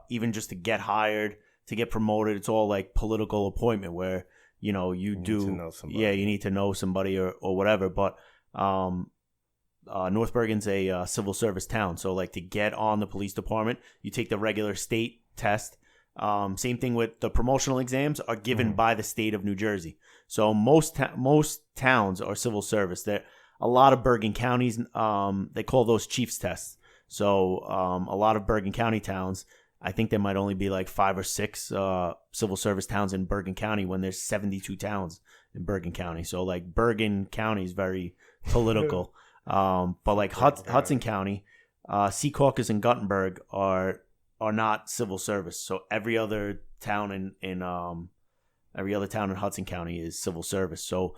even just to get hired, to get promoted, it's all like political appointment where, you know, you need to know somebody. Yeah, you need to know somebody or whatever. But North Bergen's a civil service town, so like to get on the police department, you take the regular state test. Same thing with the promotional exams are given by the state of New Jersey. So most towns are civil service. There a lot of Bergen counties, they call those chiefs tests. So a lot of Bergen County towns, I think there might only be like 5 or 6 civil service towns in Bergen County when there's 72 towns in Bergen County. So like Bergen County is very political. But like Hudson County, Secaucus and Guttenberg are not civil service. So every other town in Hudson County is civil service. So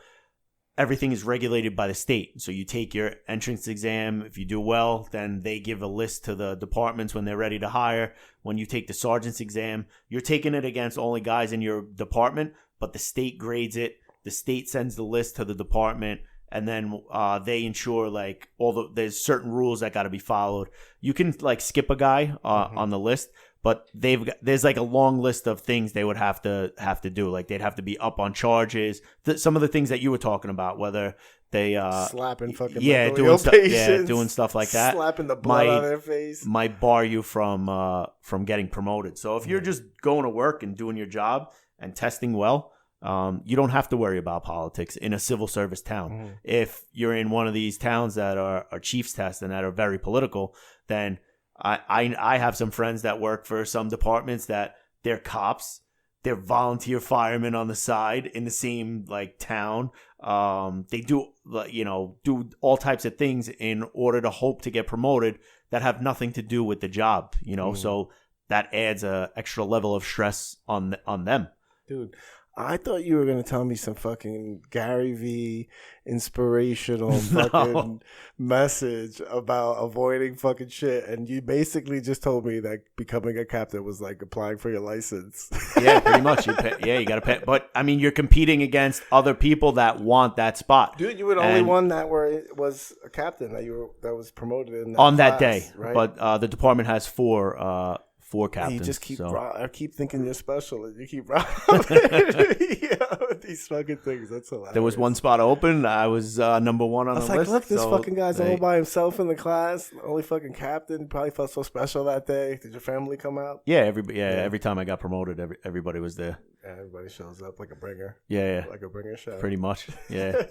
everything is regulated by the state. So you take your entrance exam. If you do well, then they give a list to the departments when they're ready to hire. When you take the sergeant's exam, you're taking it against only guys in your department, but the state grades it. The state sends the list to the department, and then they ensure like there's certain rules that got to be followed. You can like skip a guy on the list, but there's like a long list of things they would have to do. Like they'd have to be up on charges. Some of the things that you were talking about, whether they slapping fucking doing stuff like that, slapping the blood out of their face, might bar you from getting promoted. So if you're just going to work and doing your job and testing well, you don't have to worry about politics in a civil service town. Mm-hmm. If you're in one of these towns that are chief's test and that are very political, then I have some friends that work for some departments that they're cops, they're volunteer firemen on the side in the same like town. They do all types of things in order to hope to get promoted that have nothing to do with the job. So that adds a extra level of stress on them. Dude, I thought you were going to tell me some fucking Gary V inspirational fucking message about avoiding fucking shit. And you basically just told me that becoming a captain was like applying for your license. Yeah, pretty much. You got to pay. But, I mean, you're competing against other people that want that spot. Dude, you were the only one that was a captain that was promoted in that on class, that day. Right? But the department has four captains. You just keep. So. I keep thinking you're special, and you keep these fucking things. That's hilarious. There was one spot open. I was number one on the list. I was like, look, this fucking guy's all by himself in the class. Only fucking captain. Probably felt so special that day. Did your family come out? Yeah, every time I got promoted, everybody was there. Yeah, everybody shows up like a bringer. Yeah. Like a bringer show. Pretty much. Yeah.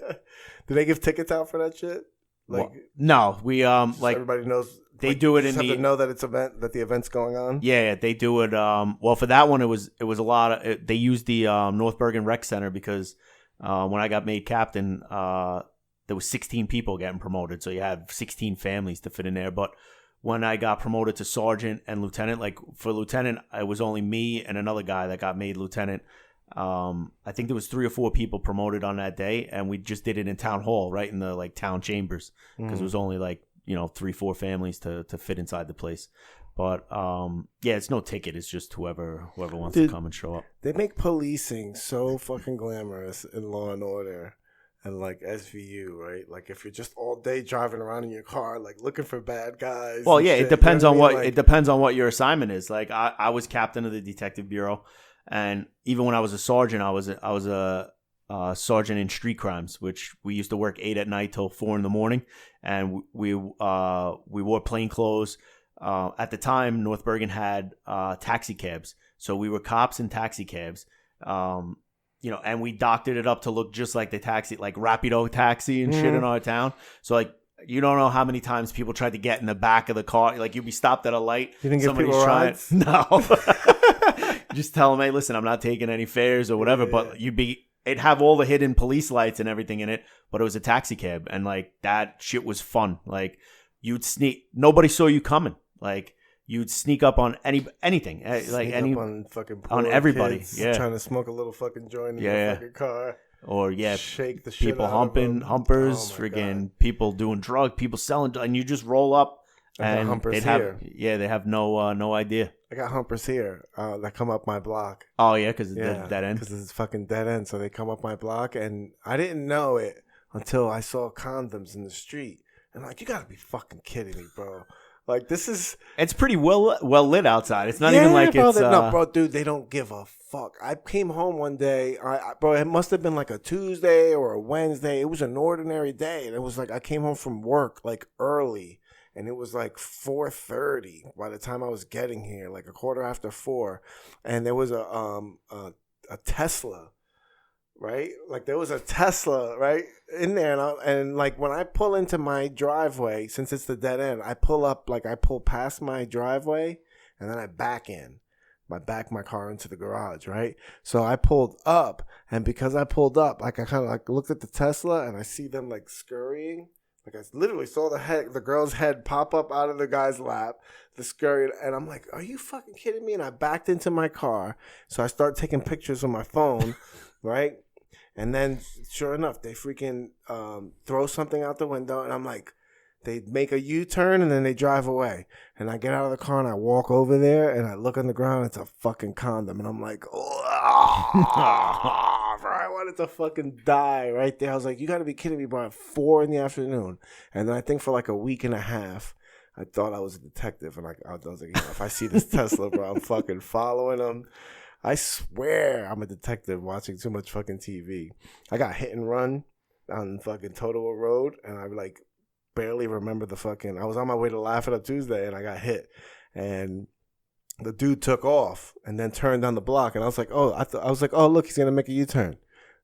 Do they give tickets out for that shit? Like, no, we like everybody knows. They do it in the. Have to know that the event's going on. Yeah, they do it. Well, for that one, it was a lot of. They used the North Bergen Rec Center because when I got made captain, there was 16 people getting promoted, so you had 16 families to fit in there. But when I got promoted to sergeant and lieutenant, like for lieutenant, it was only me and another guy that got made lieutenant. I think there was 3 or 4 people promoted on that day, and we just did it in town hall, right in the like town chambers, because it was only like 3-4 families to fit inside the place. But yeah, it's no ticket. It's just whoever wants to come and show up. They make policing so fucking glamorous in Law and Order and like SVU, right? Like if you're just all day driving around in your car, like looking for bad guys. Well, yeah, shit, it depends on what like, it depends on what your assignment is. Like I was captain of the detective bureau, and even when I was a sergeant, I was a sergeant in street crimes, which we used to work 8 at night till 4 in the morning, and we wore plain clothes. At the time, North Bergen had taxi cabs, so we were cops in taxi cabs. And we doctored it up to look just like the taxi, like Rapido taxi and shit in our town. So like, you don't know how many times people tried to get in the back of the car. Like you'd be stopped at a light. You didn't give people rides? No. Just tell them, hey, listen, I'm not taking any fares or whatever. But it'd have all the hidden police lights and everything in it. But it was a taxi cab, and like that shit was fun. Like you'd sneak, nobody saw you coming. Like you'd sneak up on anything, like on fucking on everybody, kids, trying to smoke a little fucking joint in the fucking car, or shake the shit people out humpers, friggin' people doing drugs, people selling, and you just roll up and they have no idea. I got humpers here that come up my block. Oh yeah, because it's dead end. Because it's fucking dead end, so they come up my block, and I didn't know it until I saw condoms in the street, and like, you gotta be fucking kidding me, bro. Like, it's pretty well lit outside. It's not even like bro, it's no, bro, dude, they don't give a fuck. I came home one day, bro, it must have been like a Tuesday or a Wednesday. It was an ordinary day, and it was like I came home from work like early, and it was like 4:30 by the time I was getting here, like a quarter after 4, and there was a Tesla. Right? Like there was a Tesla right in there, and like when I pull into my driveway, since it's the dead end, I pull past my driveway, and then I back my car into the garage, right? So I pulled up, and because I pulled up, like I kind of like looked at the Tesla, and I see them like scurrying. Like I literally saw the girl's head pop up out of the guy's lap, the scurried, and I'm like, are you fucking kidding me? And I backed into my car, so I start taking pictures on my phone, right? And then, sure enough, they freaking throw something out the window, and I'm like, they make a U-turn, and then they drive away. And I get out of the car, and I walk over there, and I look on the ground, it's a fucking condom. And I'm like, oh, bro, I wanted to fucking die right there. I was like, you got to be kidding me, bro, at 4 in the afternoon. And then I think for like a week and a half, I thought I was a detective, and I was like, if I see this Tesla, bro, I'm fucking following him. I swear I'm a detective watching too much fucking TV. I got hit and run on fucking Totowa Road, and I like barely remember I was on my way to Laugh It Up Tuesday, and I got hit, and the dude took off and then turned down the block, and I was like, oh, I was like, oh, look, he's gonna make a U-turn.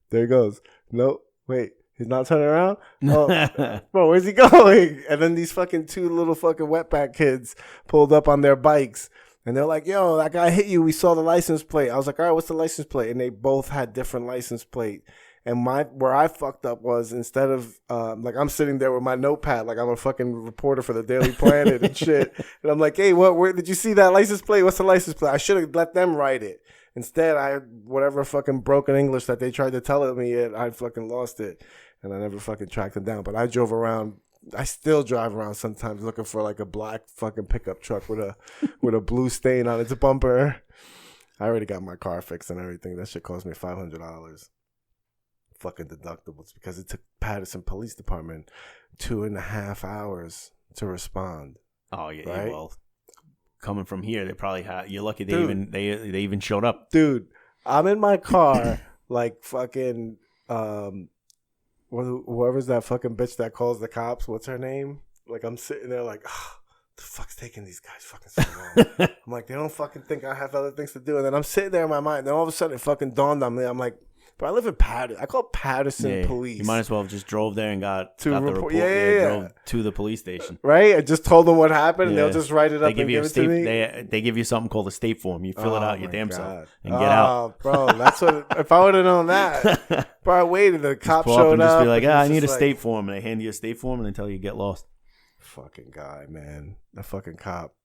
There he goes. Nope. Wait. He's not turning around? Oh, bro, where's he going? And then these fucking two little fucking wetback kids pulled up on their bikes. And they're like, yo, that guy hit you. We saw the license plate. I was like, all right, what's the license plate? And they both had different license plate. And where I fucked up was instead of, like, I'm sitting there with my notepad, like I'm a fucking reporter for the Daily Planet and shit. And I'm like, hey, where did you see that license plate? What's the license plate? I should have let them write it. Instead, whatever fucking broken English that they tried to tell me, I fucking lost it. And I never fucking tracked them down. But I drove around. I still drive around sometimes looking for like a black fucking pickup truck with a blue stain on its bumper. I already got my car fixed and everything. That shit cost me $500. Fucking deductibles because it took Patterson Police Department 2.5 hours to respond. Oh yeah, right? well, coming from here, they probably had. You're lucky they even showed up. Dude, I'm in my car like fucking. Whoever's that fucking bitch that calls the cops, what's her name? Like, I'm sitting there like, oh, the fuck's taking these guys fucking so long? I'm like, they don't fucking think I have other things to do. And then I'm sitting there in my mind. Then all of a sudden it fucking dawned on me. I'm like, bro, I live in Patterson. I call Patterson Police. You might as well have just drove there and got the report. Drove to the police station. Right? I just told them what happened, and they'll just write it up and give it to me. They give you something called a state form. You fill it out your damn self and get out. Bro, that's what. If I would have known that, bro, I waited. The cop showed up. Just be like, I need a state form, and they hand you a state form, and they tell you get lost. Fucking guy, man. The fucking cop.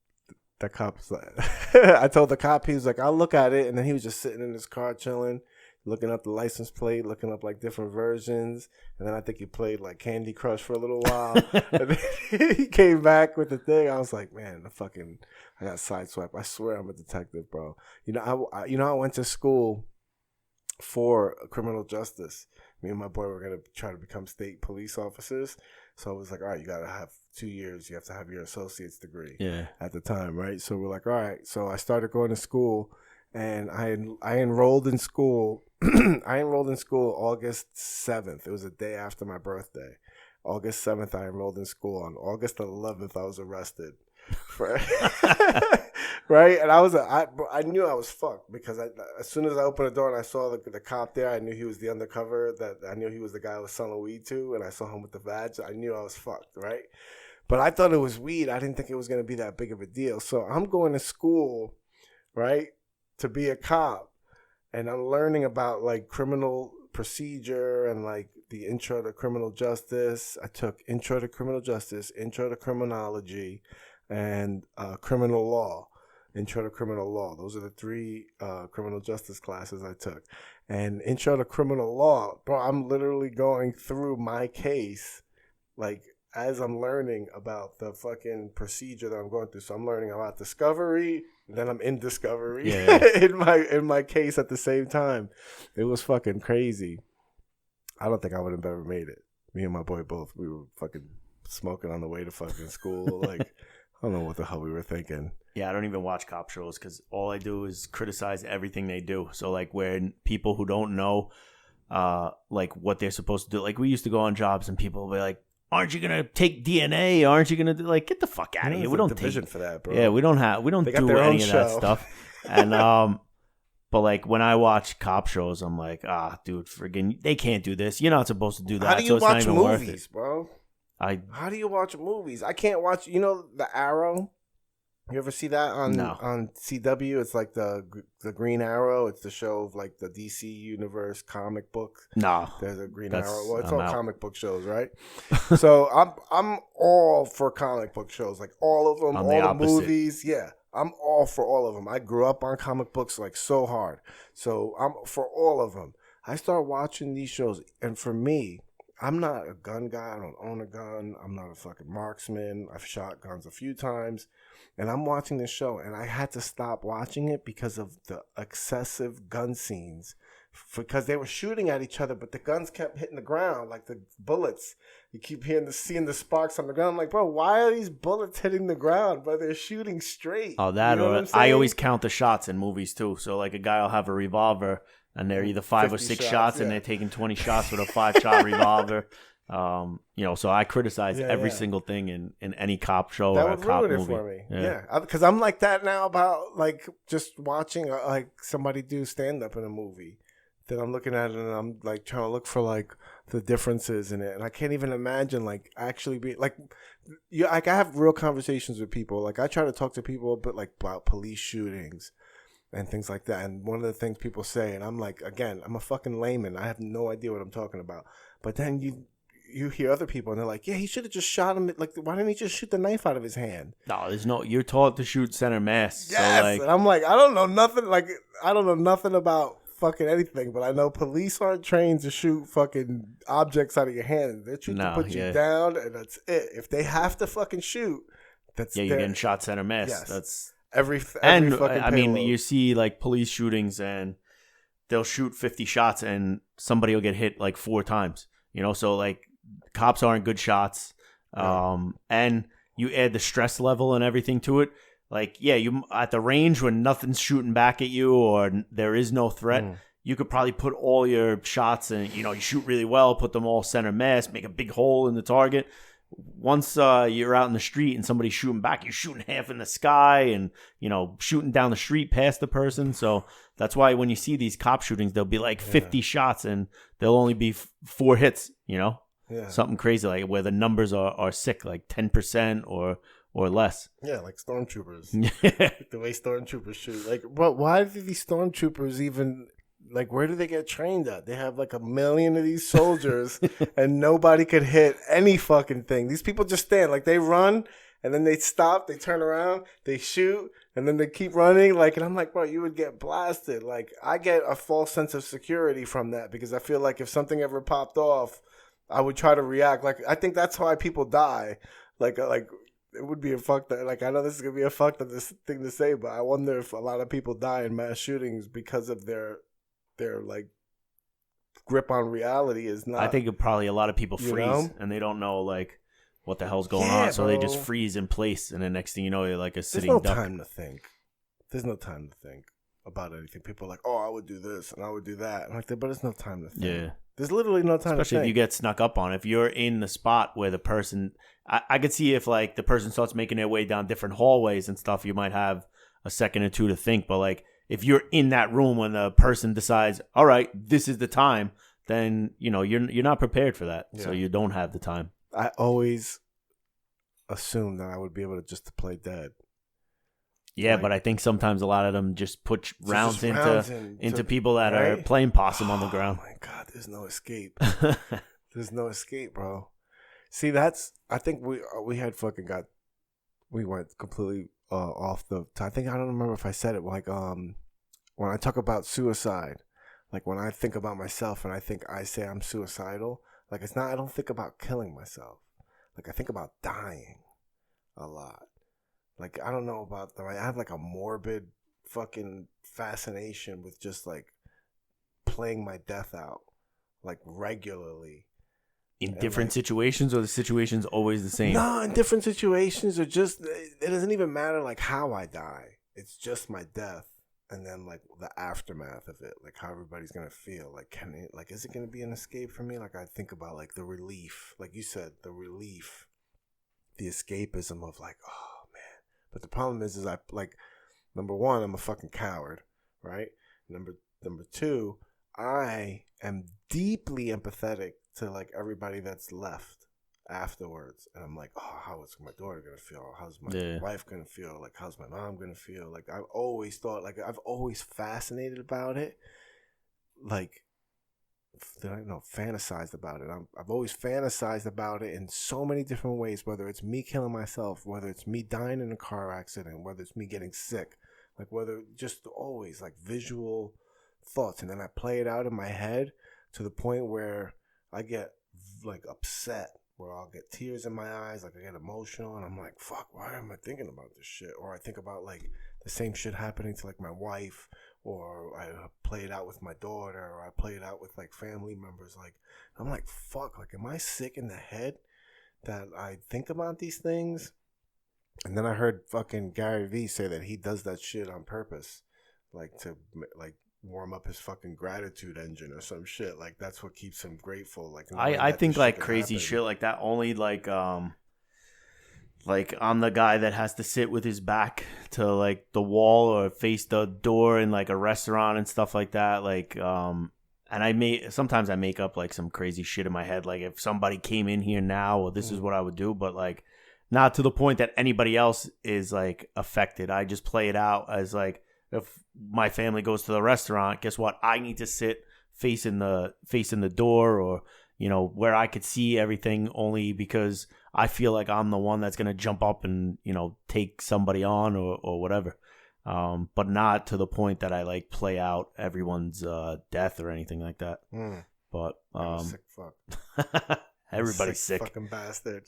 That cop's like, I told the cop, he was like, I'll look at it, and then he was just sitting in his car chilling, looking up the license plate, looking up like different versions, and then I think he played like Candy Crush for a little while. And then he came back with the thing. I was like, man, I got sideswiped. I swear I'm a detective, bro. I went to school for criminal justice. Me and my boy were gonna try to become state police officers. So I was like, all right, you gotta have 2 years. You have to have your associate's degree. Yeah. At the time, right? So we're like, all right. So I started going to school. And I enrolled in school. I enrolled in school August 7th. It was a day after my birthday. August 7th, I enrolled in school. On August 11th, I was arrested. Right? And I knew I was fucked because as soon as I opened the door and I saw the cop there, I knew he was the undercover. I knew he was the guy I was selling weed to, and I saw him with the badge. I knew I was fucked, right? But I thought it was weed. I didn't think it was going to be that big of a deal. So I'm going to school, right, to be a cop, and I'm learning about like criminal procedure and like the intro to criminal justice. I took intro to criminal justice, intro to criminology, and criminal law. Intro to criminal law. Those are the 3 criminal justice classes I took. And intro to criminal law, bro, I'm literally going through my case like as I'm learning about the fucking procedure that I'm going through. So I'm learning about discovery, then I'm in discovery in my case at the same time. It was fucking crazy. I don't think I would have ever made it. Me and my boy both, we were fucking smoking on the way to fucking school. Like, I don't know what the hell we were thinking. Yeah, I don't even watch cop shows because all I do is criticize everything they do. So, like, when people who don't know, like, what they're supposed to do. Like, we used to go on jobs and people will be like, aren't you going to take DNA? Aren't you going to do, like, get the fuck out of here. We don't division for that, bro. Yeah, we don't do any of that stuff. And, but like when I watch cop shows, I'm like, dude, friggin', they can't do this. You're not supposed to do that. How do you watch movies, bro? How do you watch movies? I can't watch, The Arrow? You ever see that on CW? It's like the Green Arrow. It's the show of like the DC universe comic book. No, there's a Green Arrow. Well, it's all comic book shows, right? So I'm all for comic book shows, like all of them, all the movies. Yeah, I'm all for all of them. I grew up on comic books like so hard, so I'm for all of them. I start watching these shows, and for me, I'm not a gun guy. I don't own a gun. I'm not a fucking marksman. I've shot guns a few times. And I'm watching this show, and I had to stop watching it because of the excessive gun scenes. Because they were shooting at each other, but the guns kept hitting the ground, like the bullets. You keep seeing the sparks on the ground. I'm like, bro, why are these bullets hitting the ground? But they're shooting straight. Oh, that, you know I always count the shots in movies, too. So, like, a guy will have a revolver, and they're either 5 or 6 shots, and they're taking 20 shots with a 5-shot revolver. So I criticize every single thing in any cop show or a cop movie. That would ruin it for me. Yeah, because I'm like that now about like just watching like somebody do stand up in a movie. then I'm looking at it and I'm like trying to look for like the differences in it, and I can't even imagine like actually be like, like I have real conversations with people. Like I try to talk to people, but like about police shootings and things like that. And one of the things people say, and I'm like, again, I'm a fucking layman. I have no idea what I'm talking about. But then you hear other people and they're like, yeah, he should have just shot him. Like, why didn't he just shoot the knife out of his hand? No, there's no. You're taught to shoot center mass. Yes, so like, and I'm like, I don't know nothing. Like, I don't know nothing about fucking anything, but I know police aren't trained to shoot fucking objects out of your hand. They're trained to put you down, and that's it. If they have to fucking shoot, that's you're getting shot center mass. Yes. That's every and fucking I mean, payload. you see like police shootings, and they'll shoot 50 shots, and somebody will get hit like 4 times. You know, so like cops aren't good shots, and you add the stress level and everything to it. Like, yeah, you at the range when nothing's shooting back at you or there is no threat, you could probably put all your shots and, you know, you shoot really well, put them all center mass, make a big hole in the target. Once you're out in the street and somebody's shooting back, you're shooting half in the sky and, you know, shooting down the street past the person. So that's why when you see these cop shootings, there'll be like 50 shots and there'll only be 4 hits, you know? Yeah. Something crazy like where the numbers are sick, like 10% or less. Yeah, like stormtroopers. Like the way stormtroopers shoot. Like, but why do these stormtroopers even, like, where do they get trained at? They have like 1 million of these soldiers and nobody could hit any fucking thing. These people just stand, like they run and then they stop, they turn around, they shoot, and then they keep running. Like, and I'm like, bro, you would get blasted. Like, I get a false sense of security from that because I feel like if something ever popped off, I would try to react. Like, I think that's why people die. Like it would be a fucked up. Like, I know this is gonna be a fucked up thing to say, but I wonder if a lot of people die in mass shootings because of their like grip on reality is not. I think probably a lot of people freeze and they don't know like what the hell's going on, so they just freeze in place, and the next thing you know, you're like a sitting duck. There's no time to think. There's no time to think about anything. People are like, oh, I would do this and I would do that. I'm like, but there's no time to think. Yeah. There's literally no time Especially to think. if you get snuck up on. If you're in the spot where the person... I could see if like the person starts making their way down different hallways and stuff, you might have a second or two to think. But like if you're in that room when the person decides, all right, this is the time, then you know you're not prepared for that. Yeah. So you don't have the time. I always assumed that I would be able to just play dead. Yeah, like, but I think sometimes a lot of them just put rounds into people that are playing possum on the ground. Oh my God, there's no escape. There's no escape, bro. See, I think we had fucking we went completely off the. I think I don't remember if I said it. Like when I talk about suicide, like when I think about myself and I say I'm suicidal. Like it's not. I don't think about killing myself. Like I think about dying a lot. Like, I don't know about them. I have, like, a morbid fucking fascination with just, like, playing my death out, like, regularly. In different situations, or the situation's always the same? No, in different situations, or just, it doesn't even matter, like, how I die. It's just my death. And then, like, the aftermath of it, like, how everybody's going to feel. Like, is it going to be an escape for me? Like, I think about, like, the relief. Like you said, the relief. The escapism of, like, oh. But the problem is I like, number one, I'm a fucking coward, right? Number two, I am deeply empathetic to like everybody that's left afterwards, and I'm like, oh, how is my daughter gonna feel? How's my wife gonna feel? Like, how's my mom gonna feel? Like, I've always thought, like, I've always fascinated about it, like. Fantasized about it. I've always fantasized about it in so many different ways, whether it's me killing myself, whether it's me dying in a car accident, whether it's me getting sick, like whether just always like visual thoughts. And then I play it out in my head to the point where I get like upset, where I'll get tears in my eyes, like I get emotional, and I'm like, fuck, why am I thinking about this shit? Or I think about like the same shit happening to like my wife, or I play it out with my daughter, or I play it out with like family members. Like, I'm like, fuck, like, am I sick in the head that I think about these things? And then I heard fucking Gary Vee say that he does that shit on purpose, like to like warm up his fucking gratitude engine or some shit. Like that's what keeps him grateful. Like I think like crazy shit like that only like I'm the guy that has to sit with his back to like the wall or face the door in like a restaurant and stuff like that. Like And sometimes I make up like some crazy shit in my head, like if somebody came in here now, well, this is what I would do, but like not to the point that anybody else is like affected. I just play it out as like if my family goes to the restaurant, guess what? I need to sit facing the door, or where I could see everything, only because I feel like I'm the one that's gonna jump up and take somebody on or whatever. But not to the point that I like play out everyone's death or anything like that. But sick fuck. Everybody's sick. Fucking bastard.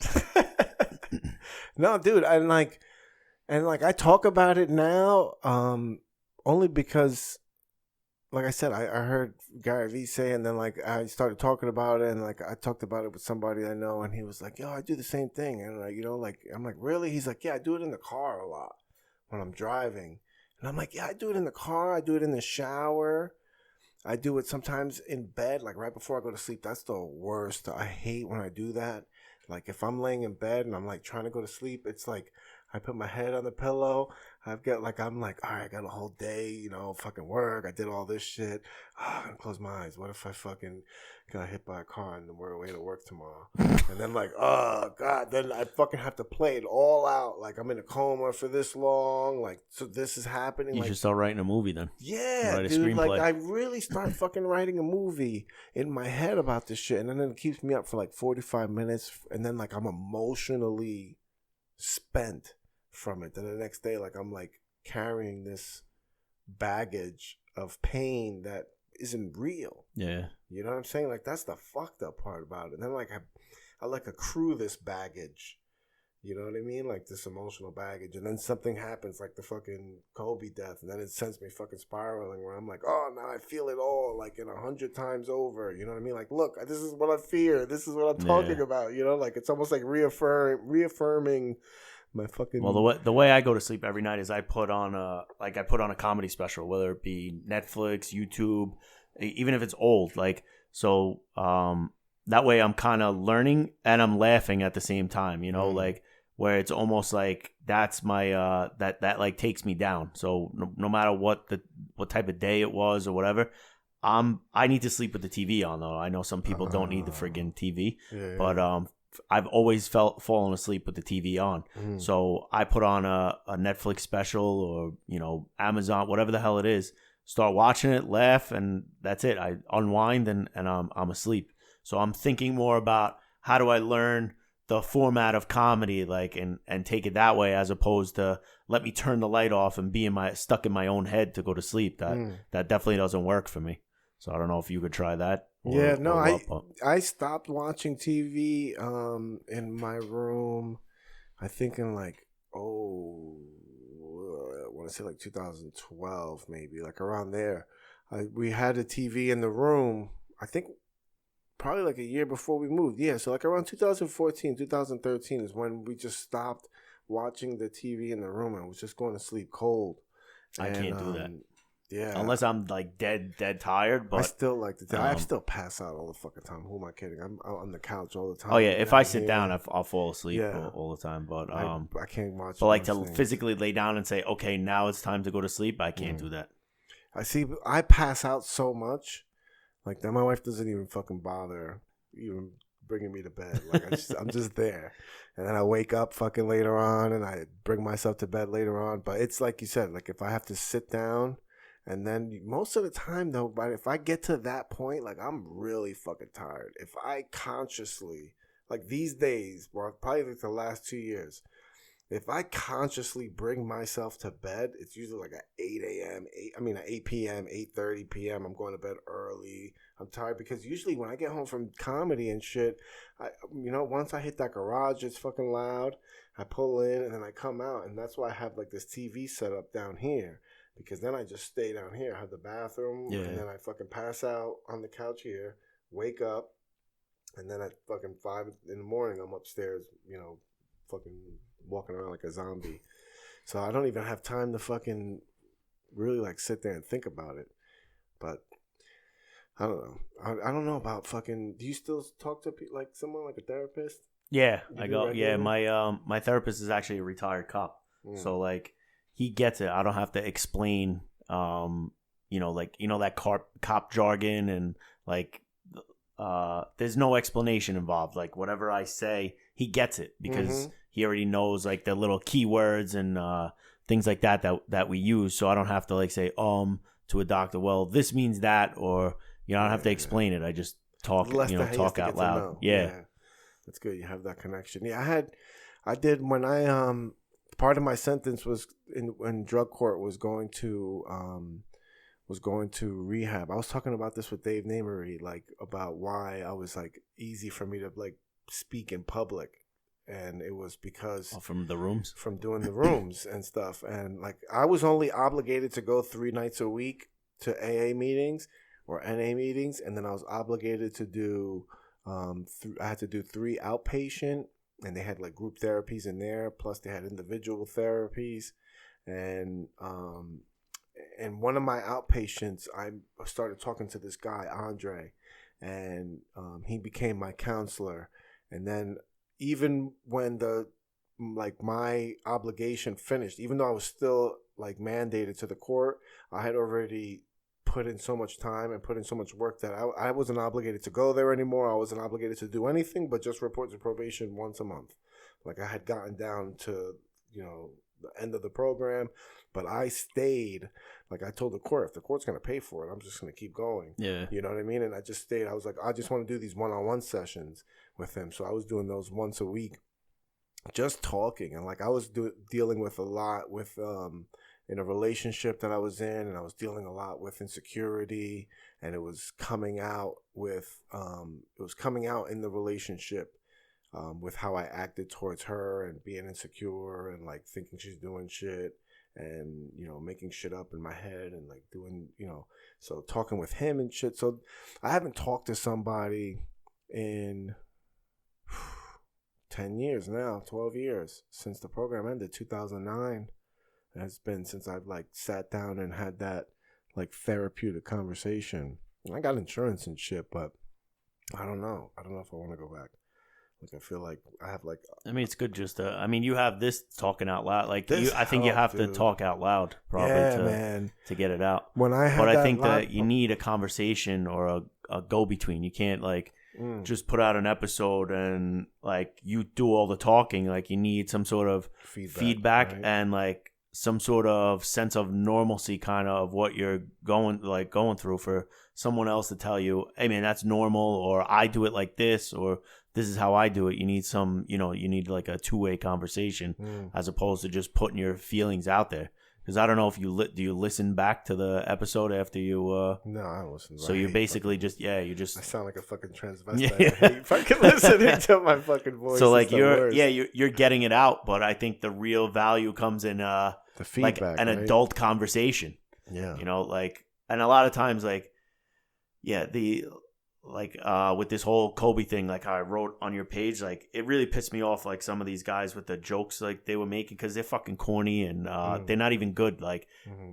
No, dude, and I talk about it now, only because, like I said, I heard Gary Vee say, and then like I started talking about it, and like I talked about it with somebody I know, and he was like, "Yo, I do the same thing," and like I'm like, "Really?" He's like, "Yeah, I do it in the car a lot when I'm driving," and I'm like, "Yeah, I do it in the car. I do it in the shower. I do it sometimes in bed, like right before I go to sleep. That's the worst. I hate when I do that. Like if I'm laying in bed and I'm like trying to go to sleep, it's like I put my head on the pillow. I'm like, all right, I got a whole day, fucking work. I did all this shit. I'm gonna close my eyes. What if I fucking got hit by a car and we're away to work tomorrow? And then like, oh God, then I fucking have to play it all out. Like I'm in a coma for this long. Like, so this is happening. You should start writing a movie then. Yeah, write a dude. screenplay. Like I really start fucking writing a movie in my head about this shit, and then it keeps me up for like 45 minutes, and then like I'm emotionally spent from it. Then the next day, like I'm like carrying this baggage of pain that isn't real. Yeah. You know what I'm saying? Like that's the fucked up part about it. And then like I like accrue this baggage. You know what I mean? Like this emotional baggage. And then something happens, like the fucking Kobe death, and then it sends me fucking spiraling where I'm like, oh, now I feel it all like in 100 times over. You know what I mean? Like, look, this is what I fear. This is what I'm talking about. Like it's almost like reaffirming my fucking. Well, the way I go to sleep every night is I put on a comedy special, whether it be Netflix, YouTube, even if it's old. Like so, that way I'm kind of learning and I'm laughing at the same time. Like where it's almost like that's my that like takes me down. So no matter what type of day it was or whatever, I need to sleep with the TV on though. I know some people don't need the friggin' TV, but I've always fallen asleep with the TV on. So I put on a Netflix special or, Amazon, whatever the hell it is, start watching it, laugh, and that's it. I unwind and I'm asleep. So I'm thinking more about how do I learn the format of comedy, like, and take it that way, as opposed to let me turn the light off and be stuck in my own head to go to sleep. That definitely doesn't work for me. So I don't know if you could try that. I stopped watching TV in my room, I think in like, I want to say like 2012 maybe, like around there. We had a TV in the room, I think probably like a year before we moved. Yeah, so like around 2014, 2013 is when we just stopped watching the TV in the room and was just going to sleep cold. I can't do that. Yeah, unless I'm like dead tired. But I still like to. I still pass out all the fucking time. Who am I kidding? I'm out on the couch all the time. Oh yeah, if I sit down, I'll fall asleep all the time. But I can't watch. But like to physically lay down and say, okay, now it's time to go to sleep. I can't do that. I pass out so much, like that. My wife doesn't even fucking bother even bringing me to bed. Like I'm just there, and then I wake up fucking later on, and I bring myself to bed later on. But it's like you said, like if I have to sit down. And then most of the time, though, but if I get to that point, like I'm really fucking tired. If I consciously, like these days, or probably like the last 2 years, if I consciously bring myself to bed, it's usually like at 8 a.m., at 8 p.m., 8:30 p.m., I'm going to bed early. I'm tired because usually when I get home from comedy and shit, once I hit that garage, it's fucking loud. I pull in and then I come out, and that's why I have like this TV set up down here. Because then I just stay down here. I have the bathroom, and then I fucking pass out on the couch here, wake up, and then at fucking 5 in the morning, I'm upstairs, fucking walking around like a zombie. So I don't even have time to fucking really like sit there and think about it. But I don't know. I don't know about fucking. Do you still talk to like someone like a therapist? Yeah, I go. Yeah, my therapist is actually a retired cop, so like. He gets it. I don't have to explain that cop jargon and like there's no explanation involved. Like whatever I say, he gets it because he already knows like the little keywords and things like that we use. So I don't have to like say to a doctor, well, this means that, or I don't have to explain it. I just talk talk out loud. Yeah. That's good. You have that connection. Yeah, I did when I part of my sentence was when drug court was going to rehab. I was talking about this with Dave Namery, like about why I was like easy for me to like speak in public, and it was because from doing the rooms and stuff, and like I was only obligated to go 3 nights a week to AA meetings or NA meetings, and then I was obligated to do I had to do 3 outpatient, and they had like group therapies in there, plus they had individual therapies, and one of my outpatients, I started talking to this guy, Andre, and he became my counselor. And then even when my obligation finished, even though I was still like mandated to the court, I had already put in so much time and put in so much work that I wasn't obligated to go there anymore. I wasn't obligated to do anything but just report to probation once a month. Like I had gotten down to, the end of the program, but I stayed. Like I told the court, if the court's going to pay for it, I'm just going to keep going. Yeah. You know what I mean? And I just stayed. I was like, I just want to do these one-on-one sessions with him. So I was doing those once a week, just talking. And like I was dealing with a lot with in a relationship that I was in, and I was dealing a lot with insecurity, and it was coming out in the relationship with how I acted towards her and being insecure and like thinking she's doing shit and, making shit up in my head and like doing, so talking with him and shit. So I haven't talked to somebody in 10 years now, 12 years since the program ended, 2009. It's been since I've like sat down and had that like therapeutic conversation. I got insurance and shit, but I don't know. I don't know if I want to go back. Like I feel like I have like. I mean, it's good just to. I mean, you have this talking out loud. Like I think you helped, have to talk out loud probably to get it out. When I had I think that you need a conversation or a go between. You can't like just put out an episode and like you do all the talking. Like you need some sort of feedback right? And like some sort of sense of normalcy, kind of what you're going through for someone else to tell you, hey man, that's normal, or I do it like this, or this is how I do it. You need you need like a 2-way conversation as opposed to just putting your feelings out there. Because I don't know if do you listen back to the episode after you? No, I don't listen. So you basically I sound like a fucking transvestite. Yeah. I hate fucking listening to my fucking voice. So like you're getting it out, but I think the real value comes in the feedback, like an adult conversation. Yeah, and a lot of times with this whole Kobe thing, like how I wrote on your page, like it really pissed me off. Like some of these guys with the jokes like they were making because they're fucking corny and they're not even good. Like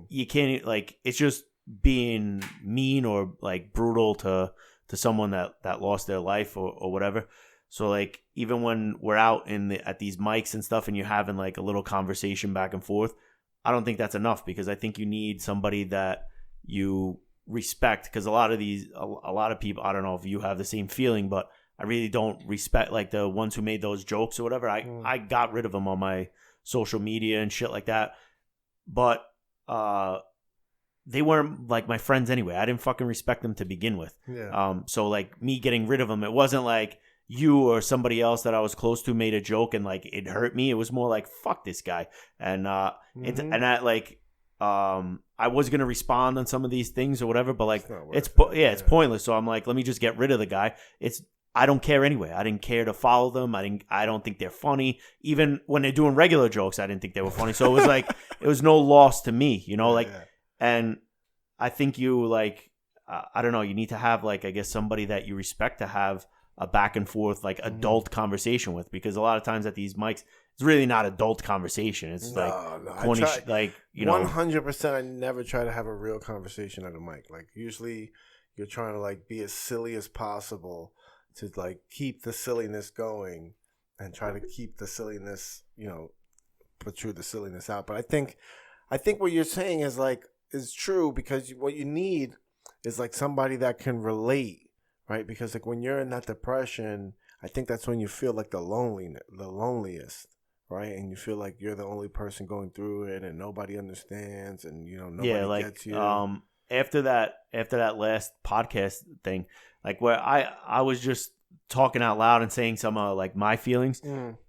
you can't it's just being mean or like brutal to someone that lost their life or whatever. So like even when we're out at these mics and stuff and you're having like a little conversation back and forth, I don't think that's enough because I think you need somebody that you respect, because a lot of people, I don't know if you have the same feeling, but I really don't respect like the ones who made those jokes or whatever. I got rid of them on my social media and shit like that, but they weren't like my friends anyway. I didn't fucking respect them to begin with. So like me getting rid of them, it wasn't like you or somebody else that I was close to made a joke and like it hurt me. It was more like fuck this guy, and I was gonna respond on some of these things or whatever, but like it's pointless. So I'm like, let me just get rid of the guy. I don't care anyway. I didn't care to follow them. I don't think they're funny. Even when they're doing regular jokes, I didn't think they were funny. So it was like it was no loss to me, And I think you I don't know. You need to have like I guess somebody that you respect to have a back and forth like adult conversation with, because a lot of times at these mics it's really not adult conversation. It's corny, 100%. I never try to have a real conversation at a mic. Like usually you're trying to like be as silly as possible to like keep the silliness going and try to keep the silliness, protrude the silliness out. But I think what you're saying is like is true, because what you need is like somebody that can relate, right? Because like when you're in that depression, I think that's when you feel like the loneliest, right? And you feel like you're the only person going through it, and nobody understands, and nobody gets you. After that last podcast thing, like where I was just talking out loud and saying some like my feelings.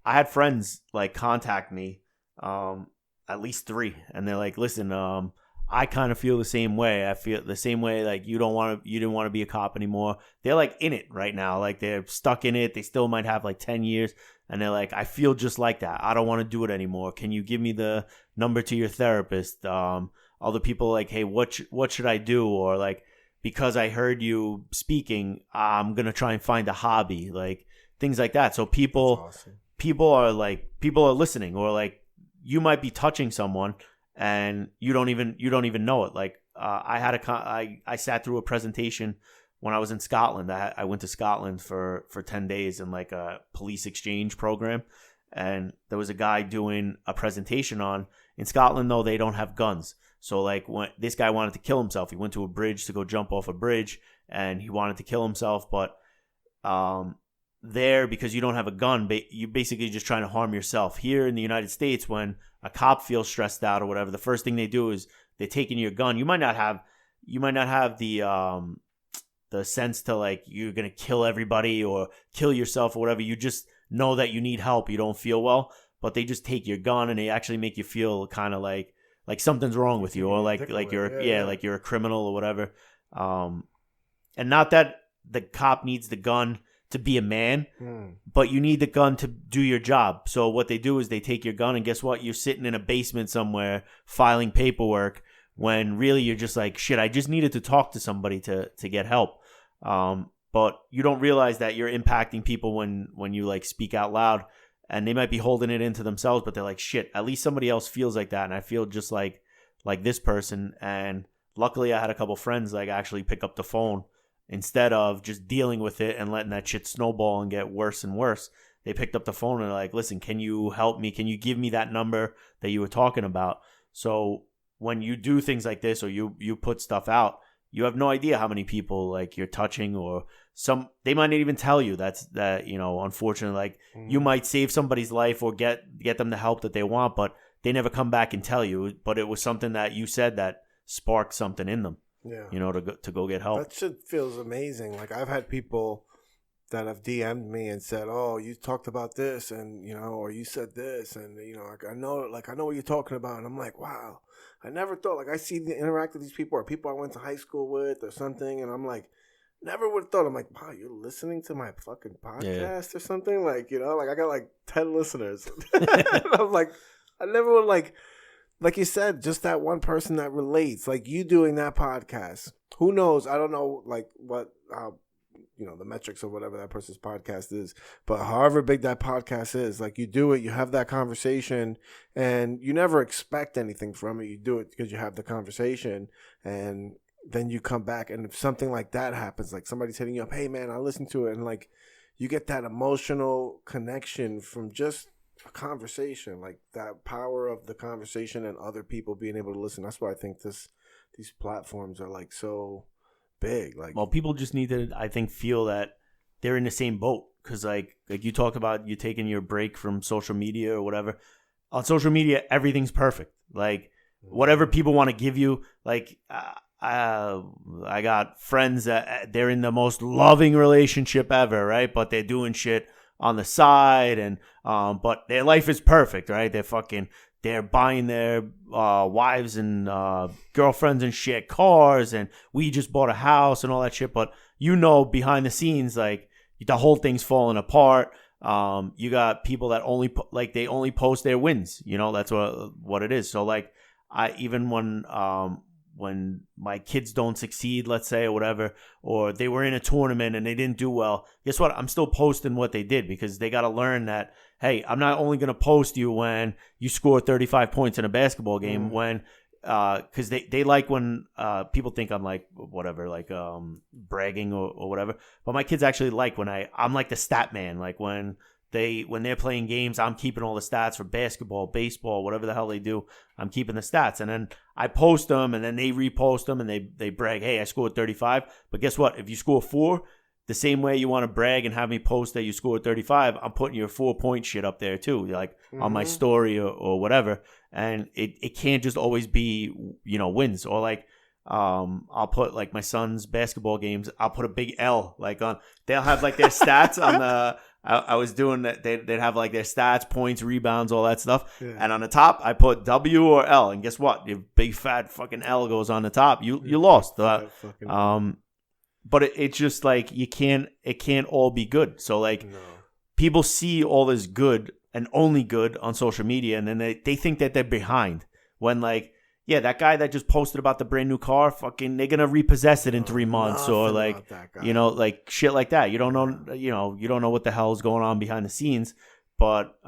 I had friends like contact me, at least 3, and they're like, listen, I kind of feel the same way. I feel the same way. Like you didn't want to be a cop anymore. They're like in it right now. Like they're stuck in it. They still might have like 10 years. And they're like, I feel just like that. I don't want to do it anymore. Can you give me the number to your therapist? Other people like, hey, what should I do? Or like, because I heard you speaking, I'm going to try and find a hobby, like things like that. So people are listening, or like you might be touching someone and you don't even know it. Like I sat through a presentation when I was in Scotland. I went to Scotland for 10 days in like a police exchange program. And there was a guy doing a presentation on, in Scotland, though, they don't have guns. So like when this guy wanted to kill himself, he went to a bridge to go jump off a bridge and he wanted to kill himself. But there, because you don't have a gun, you're basically just trying to harm yourself. Here in the United States, when a cop feels stressed out or whatever, the first thing they do is they're taking your gun. You might not have the sense to like you're gonna kill everybody or kill yourself or whatever. You just know that you need help. You don't feel well, but they just take your gun and they actually make you feel kind of like something's wrong with you, or like you're like you're a criminal or whatever. And not that the cop needs the gun to be a man, but you need the gun to do your job. So what they do is they take your gun, and guess what? You're sitting in a basement somewhere filing paperwork when really you're just like, shit, I just needed to talk to somebody to get help. But you don't realize that you're impacting people when you like speak out loud, and they might be holding it into themselves, but they're like, shit, at least somebody else feels like that. And I feel just like this person. And luckily I had a couple friends like actually pick up the phone instead of just dealing with it and letting that shit snowball and get worse and worse. They picked up the phone and they're like, listen, can you help me? Can you give me that number that you were talking about? So when you do things like this, or you put stuff out, you have no idea how many people like you're touching, or they might not even tell you that, unfortunately, like you might save somebody's life or get them the help that they want, but they never come back and tell you. But it was something that you said that sparked something in them. Yeah. To go get help. That shit feels amazing. Like I've had people that have DM'd me and said, "Oh, you talked about this, and or you said this, and I know what you're talking about." And I'm like, "Wow, I never thought." Like I interact with these people, or people I went to high school with, or something, and I'm like, never would have thought. I'm like, "Wow, you're listening to my fucking podcast or something?" Like like I got like 10 listeners. And I'm like, I never would like you said, just that one person that relates, like you doing that podcast. Who knows? I don't know, like what, the metrics of whatever that person's podcast is, but however big that podcast is, like you do it, you have that conversation, and you never expect anything from it. You do it because you have the conversation, and then you come back, and if something like that happens, like somebody's hitting you up, hey man, I listened to it, and like you get that emotional connection from just a conversation, like that power of the conversation and other people being able to listen. That's why I think these platforms are like so big. Like, well, people just need to, I think, feel that they're in the same boat, because like you talked about you taking your break from social media or whatever. On social media, everything's perfect. Like whatever people want to give you, like I got friends that they're in the most loving relationship ever, right? But they're doing shit on the side, and but their life is perfect, right? They're buying their wives and girlfriends and shit cars, and we just bought a house and all that shit. But behind the scenes, like the whole thing's falling apart. You got people that they only post their wins. That's what it is. So like even when my kids don't succeed, let's say, or whatever, or they were in a tournament and they didn't do well, guess what? I'm still posting what they did, because they got to learn that, hey, I'm not only going to post you when you score 35 points in a basketball game, because they like when people think I'm like, whatever, like bragging or whatever. But my kids actually like when I'm like the stat man, like when when they're playing games, I'm keeping all the stats for basketball, baseball, whatever the hell they do. I'm keeping the stats. And then I post them, and then they repost them, and they brag, hey, I scored 35. But guess what? If you score 4, the same way you want to brag and have me post that you scored 35, I'm putting your 4-point shit up there too, like on my story or whatever. And it can't just always be, wins. Or like, I'll put like my son's basketball games, I'll put a big L, like they'll have like their stats on the, I was doing that. They'd have like their stats, points, rebounds, all that stuff. Yeah. And on the top, I put W or L. And guess what? If big fat fucking L goes on the top, you lost. But it's just like it can't all be good. So like people see all this good and only good on social media, and then they think that they're behind when like, yeah, that guy that just posted about the brand new car, fucking, they're gonna repossess it in 3 months, or like, like shit like that. You don't know, you don't know what the hell is going on behind the scenes, but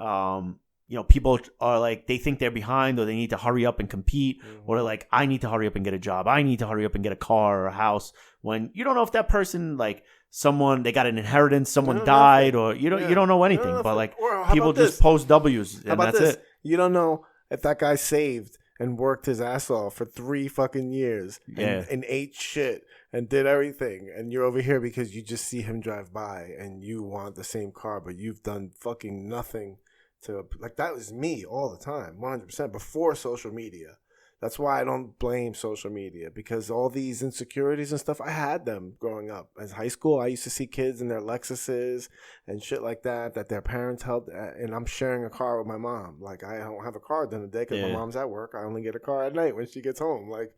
people are like, they think they're behind, or they need to hurry up and compete, or they're like, I need to hurry up and get a job, I need to hurry up and get a car or a house. When you don't know if that person, like they got an inheritance, someone died, or you don't know anything. But like people just post W's, and that's it. You don't know if that guy saved and worked his ass off for 3 fucking years and ate shit and did everything. And you're over here because you just see him drive by and you want the same car, but you've done fucking nothing to, like, that was me all the time, 100%, before social media. That's why I don't blame social media, because all these insecurities and stuff, I had them growing up. As high school, I used to see kids in their Lexuses and shit like that their parents helped, and I'm sharing a car with my mom. Like, I don't have a car during the day because my mom's at work. I only get a car at night when she gets home. Like,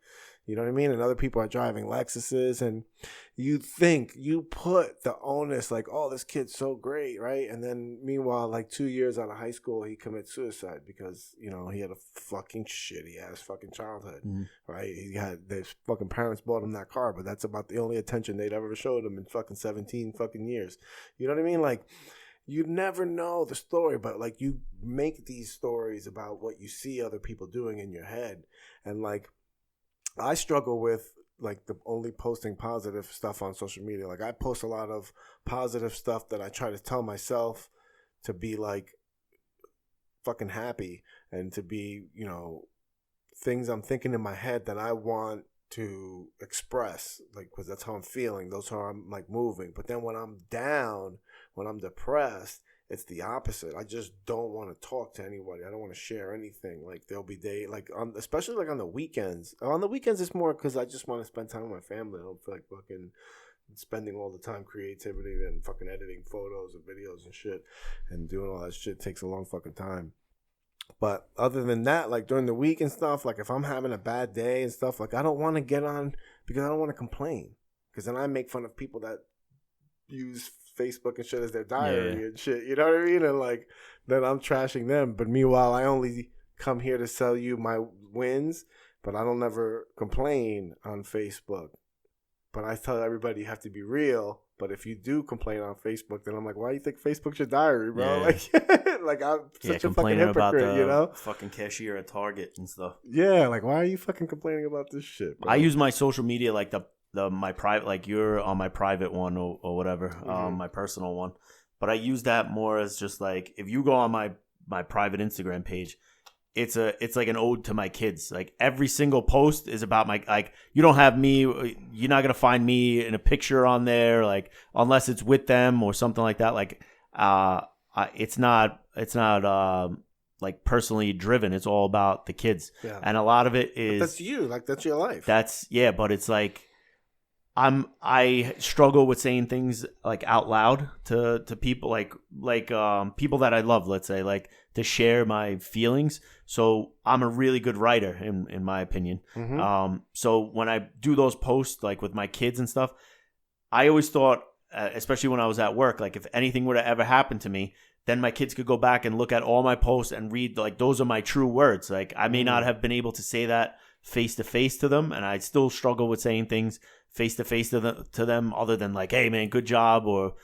you know what I mean? And other people are driving Lexuses, and you think you put the onus, like, oh, this kid's so great, right? And then meanwhile, like 2 years out of high school, he commits suicide because, he had a fucking shitty ass fucking childhood, right? His fucking parents bought him that car, but that's about the only attention they'd ever showed him in fucking 17 fucking years. You know what I mean? Like, you never know the story, but like, you make these stories about what you see other people doing in your head, and like, I struggle with like the only posting positive stuff on social media. Like, I post a lot of positive stuff that I try to tell myself to be like fucking happy, and to be, things I'm thinking in my head that I want to express, like, because that's how I'm feeling. Those are how I'm like moving. But then when I'm down, when I'm depressed, it's the opposite. I just don't want to talk to anybody. I don't want to share anything. Like, there'll be days, like, especially like on the weekends. On the weekends, it's more because I just want to spend time with my family. I don't feel like fucking spending all the time creativity and fucking editing photos and videos and shit, and doing all that shit takes a long fucking time. But other than that, like during the week and stuff, like if I'm having a bad day and stuff, like I don't want to get on because I don't want to complain. Because then I make fun of people that use Facebook and shit as their diary and shit. You know what I mean? And like, then I'm trashing them. But meanwhile, I only come here to sell you my wins, but I don't ever complain on Facebook. But I tell everybody you have to be real. But if you do complain on Facebook, then I'm like, why do you think Facebook's your diary, bro? Yeah. Like I'm such a fucking hypocrite, about the fucking cashier at Target and stuff. Yeah, like why are you fucking complaining about this shit, bro? I use my social media like my private, like you're on my private one or whatever, my personal one. But I use that more as just like, if you go on my private Instagram page, it's like an ode to my kids. Like every single post is about my, like, you don't have me, you're not going to find me in a picture on there, like unless it's with them or something like that. Like, it's not like personally driven. It's all about the kids. Yeah. And a lot of it is, but that's you, like that's your life. But it's like, I struggle with saying things like out loud to people, like people that I love, let's say, like to share my feelings. So I'm a really good writer in my opinion. Mm-hmm. So when I do those posts like with my kids and stuff, I always thought, especially when I was at work, like if anything were to ever happen to me, then my kids could go back and look at all my posts and read like those are my true words. Like I may not have been able to say that face to face to them, and I still struggle with saying things face to face to them other than like, hey man, good job, or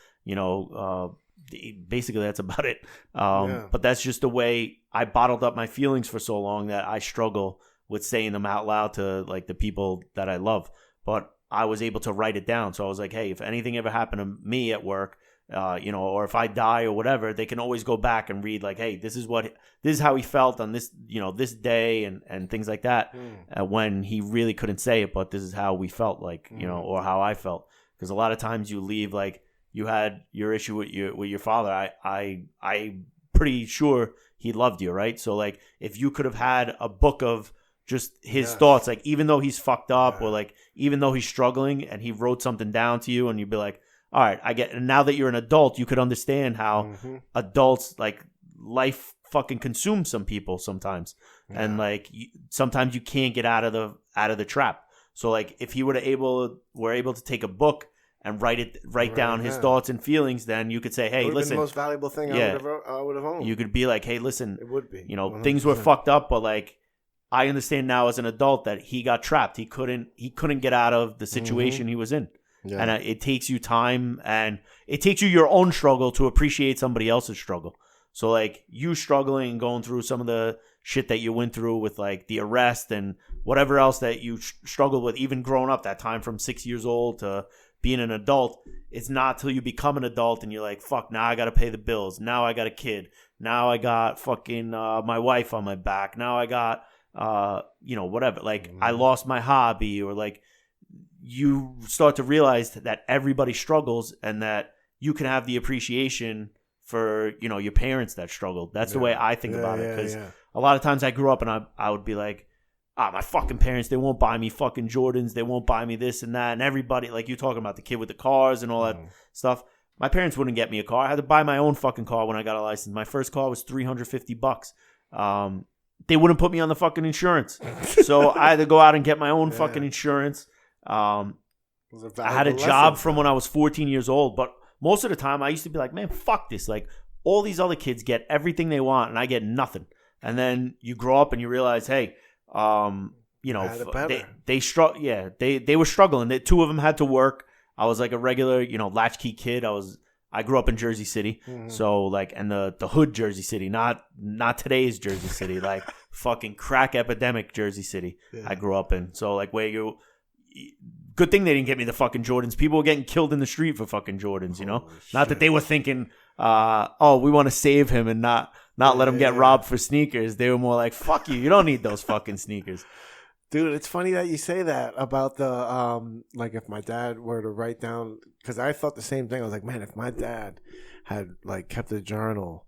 basically that's about it. But that's just the way I bottled up my feelings for so long that I struggle with saying them out loud to like the people that I love. But I was able to write it down, so I was like, hey, if anything ever happened to me at work, or if I die or whatever, they can always go back and read like, hey, this is how he felt on this, this day and things like that. When he really couldn't say it, but this is how we felt, like, or how I felt. Because a lot of times you leave, like, you had your issue with your father. I pretty sure he loved you, right? So like, if you could have had a book of just his thoughts, like, even though he's fucked up, or like, even though he's struggling, and he wrote something down to you, and you'd be like, all right, I get. And now that you're an adult, you could understand how adults, like, life fucking consumes some people sometimes, and like, sometimes you can't get out of the trap. So like, if he were able to take a book and write down his thoughts and feelings, then you could say, hey, listen, the most valuable thing I would have owned. You could be like, hey, listen, it would be, 100%. Things were fucked up, but like, I understand now as an adult that he got trapped. He couldn't get out of the situation he was in. Yeah. And it takes you time, and it takes you your own struggle to appreciate somebody else's struggle. So like, you struggling and going through some of the shit that you went through with like the arrest and whatever else that you struggled with, even growing up, that time from 6 years old to being an adult, it's not till you become an adult and you're like, fuck, now I got to pay the bills. Now I got a kid. Now I got fucking my wife on my back. Now I got, whatever. Like, I lost my hobby, or like, you start to realize that everybody struggles, and that you can have the appreciation for, your parents that struggled. That's the way I think about it. Because a lot of times I grew up and I would be like, my fucking parents, they won't buy me fucking Jordans. They won't buy me this and that. And everybody, like you're talking about the kid with the cars and all that stuff. My parents wouldn't get me a car. I had to buy my own fucking car when I got a license. My first car was $350. They wouldn't put me on the fucking insurance. So I had to go out and get my own fucking insurance. I had a job from when I was 14 years old, but most of the time I used to be like, man, fuck this. Like, all these other kids get everything they want and I get nothing. And then you grow up and you realize, hey, they were struggling. Two of them had to work. I was like a regular, latchkey kid. I grew up in Jersey City. So like, and the hood Jersey City, not today's Jersey City, like fucking crack epidemic Jersey City. I grew up in. So like, good thing they didn't get me the fucking Jordans. People were getting killed in the street for fucking Jordans, Not that they were thinking, we want to save him and not let him get robbed for sneakers. They were more like, fuck you. You don't need those fucking sneakers. Dude, it's funny that you say that about the, like, if my dad were to write down, because I thought the same thing. I was like, man, if my dad had, like, kept a journal,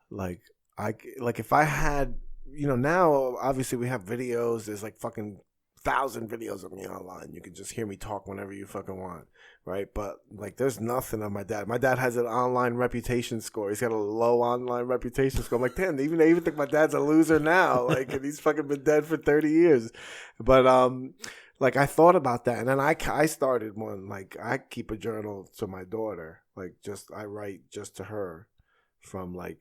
like if I had, now obviously we have videos. There's like fucking 1,000 videos of me online. You can just hear me talk whenever you fucking want, right? But like, there's nothing of my dad. My dad has an online reputation score. He's got a low online reputation score. I'm like, damn, they even think my dad's a loser now. Like, and he's fucking been dead for 30 years. But like, I thought about that, and then I started one. Like, I keep a journal to my daughter. Like, I write just to her from like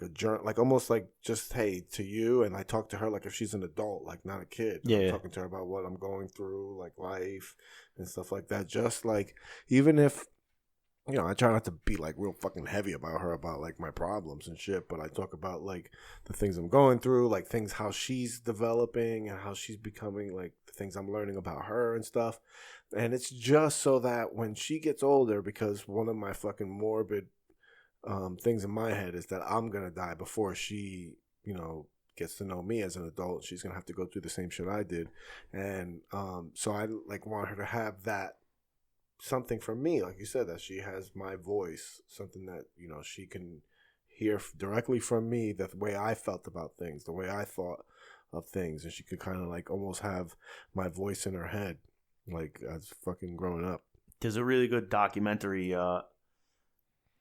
a journal, like almost like just, hey, to you. And I talk to her like if she's an adult, like not a kid. I'm talking to her about what I'm going through, like life and stuff like that. Just like, even if, I try not to be like real fucking heavy about her, about like my problems and shit, but I talk about like the things I'm going through, like things, how she's developing and how she's becoming, like the things I'm learning about her and stuff. And it's just so that when she gets older, because one of my fucking morbid things in my head is that I'm gonna die before she, gets to know me as an adult. She's gonna have to go through the same shit I did, and so I like want her to have that something from me, like you said, that she has my voice, something that she can hear directly from me, the way I felt about things, the way I thought of things, and she could kind of like almost have my voice in her head, like as fucking growing up. There's a really good documentary.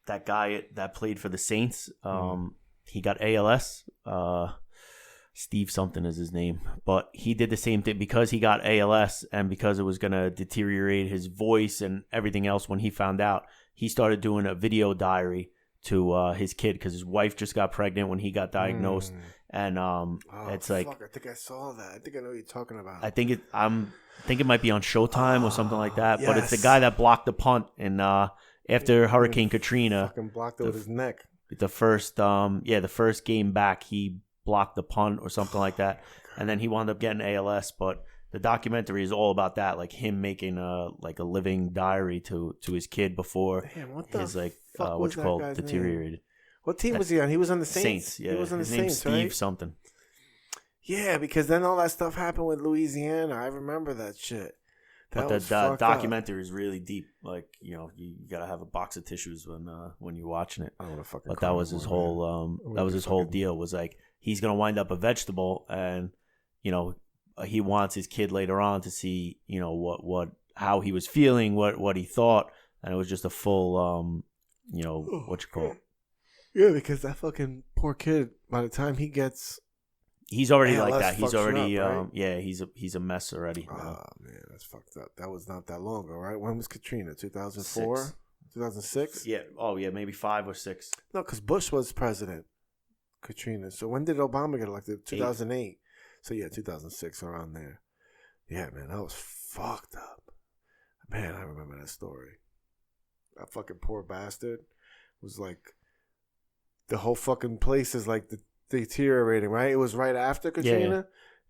That guy that played for the Saints, he got ALS. Steve something is his name. But he did the same thing because he got ALS and because it was going to deteriorate his voice and everything else. When he found out, he started doing a video diary to his kid because his wife just got pregnant when he got diagnosed. And it's like, fuck, I think I saw that. I think I know what you're talking about. I think it might be on Showtime or something like that. Yes. But it's the guy that blocked the punt in after Hurricane Katrina. Fucking blocked it with his neck. The first game back, he blocked the punt or something like that, and then he wound up getting ALS. But the documentary is all about that, like him making a living diary to his kid before his deteriorated. Name? What team was he on? He was on the Saints. Yeah, he was on his the name's Saints, Steve right? something. Yeah, because then all that stuff happened with Louisiana. I remember that shit. But the documentary is really deep. Like, you gotta have a box of tissues when you're watching it. I want to fucking. But that was his whole whole deal. Was like he's gonna wind up a vegetable, and he wants his kid later on to see how he was feeling, what he thought, and it was just a full what you call it. Yeah, because that fucking poor kid, by the time he gets. He's already like that. He's already, up, right? He's a mess already. Oh, man, that's fucked up. That was not that long ago, right? When was Katrina? 2004? 2006? Yeah. Oh, yeah, maybe 5 or 6. No, because Bush was president. Katrina. So when did Obama get elected? 2008. So, yeah, 2006, around there. Yeah, man, that was fucked up. Man, I remember that story. That fucking poor bastard was like, the whole fucking place is like deteriorating, right? It was right after Katrina.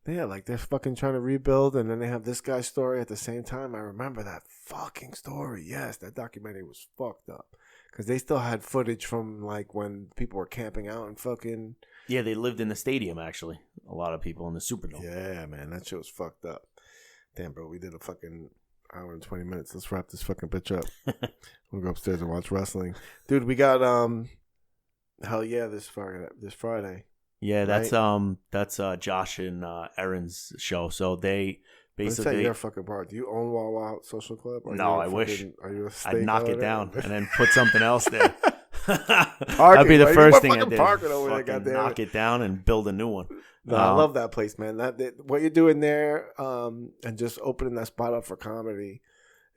Yeah, like they're fucking trying to rebuild, and then they have this guy's story at the same time. I remember that fucking story. Yes, that documentary was fucked up because they still had footage from like when people were camping out and fucking. Yeah, they lived in the stadium actually. A lot of people in the Superdome. Yeah, man, that shit was fucked up. Damn, bro, we did a fucking hour and 20 minutes. Let's wrap this fucking bitch up. We'll go upstairs and watch wrestling, dude. We got hell yeah, this Friday. Yeah, that's Josh and Aaron's show. So they basically. Your fucking bar. Do you own Wawa Social Club? No, I wish. Are you I'd knock it down and then put something else there. That'd be the first thing I did. Over there, knock it down and build a new one. No, I love that place, man. What you're doing there, and just opening that spot up for comedy.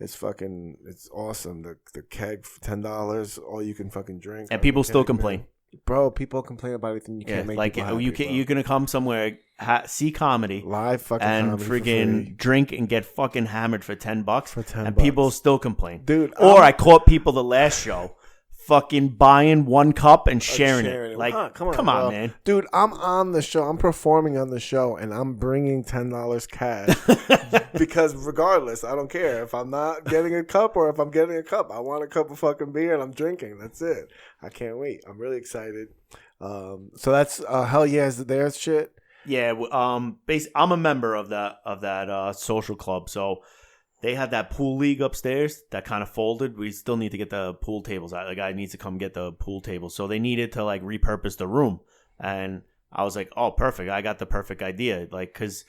It's awesome. The keg for $10, all you can fucking drink. And people still complain. Bro, people complain about anything you can't make. Like you're gonna come somewhere, see comedy, live fucking and comedy friggin' drink and get fucking hammered for $10. For $10, and people still complain, dude. Or I caught people the last show. Fucking buying one cup and sharing it. Like, come on, man. Dude, I'm on the show. I'm performing on the show, and I'm bringing $10 cash. Because regardless, I don't care if I'm not getting a cup or if I'm getting a cup. I want a cup of fucking beer, and I'm drinking. That's it. I can't wait. I'm really excited. So that's hell yeah, is their shit? Yeah. I'm a member of that social club, so. They had that pool league upstairs that kind of folded. We still need to get the pool tables out. The guy needs to come get the pool tables. So they needed to like repurpose the room. And I was like, oh, perfect. I got the perfect idea. Like, because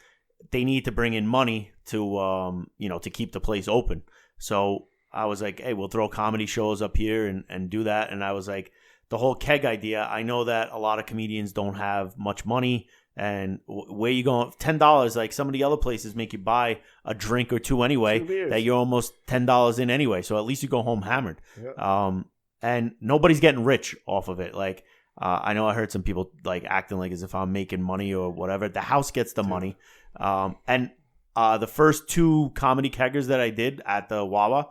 they need to bring in money to, to keep the place open. So I was like, hey, we'll throw comedy shows up here and do that. And I was like, the whole keg idea, I know that a lot of comedians don't have much money. And where you going? $10, like some of the other places make you buy a drink or two anyway. That you're almost $10 in anyway. So at least you go home hammered. Yep. And nobody's getting rich off of it. Like I know I heard some people like acting like as if I'm making money or whatever. The house gets the money. And the first 2 comedy keggers that I did at the Wawa,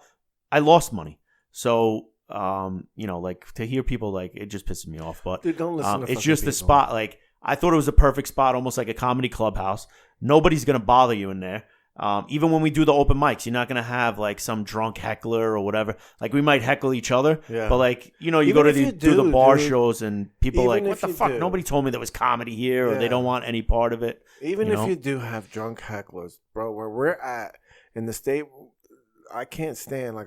I lost money. So like to hear people like it just pisses me off. But dude, don't listen to it's just people. a spot like. I thought it was a perfect spot, almost like a comedy clubhouse. Nobody's going to bother you in there. Even when we do the open mics, you're not going to have like some drunk heckler or whatever. Like we might heckle each other, but like, you go to do the bar shows and people are like, what the fuck? Nobody told me there was comedy here or they don't want any part of it. Even if you do have drunk hecklers, bro, where we're at in the state, I can't stand, like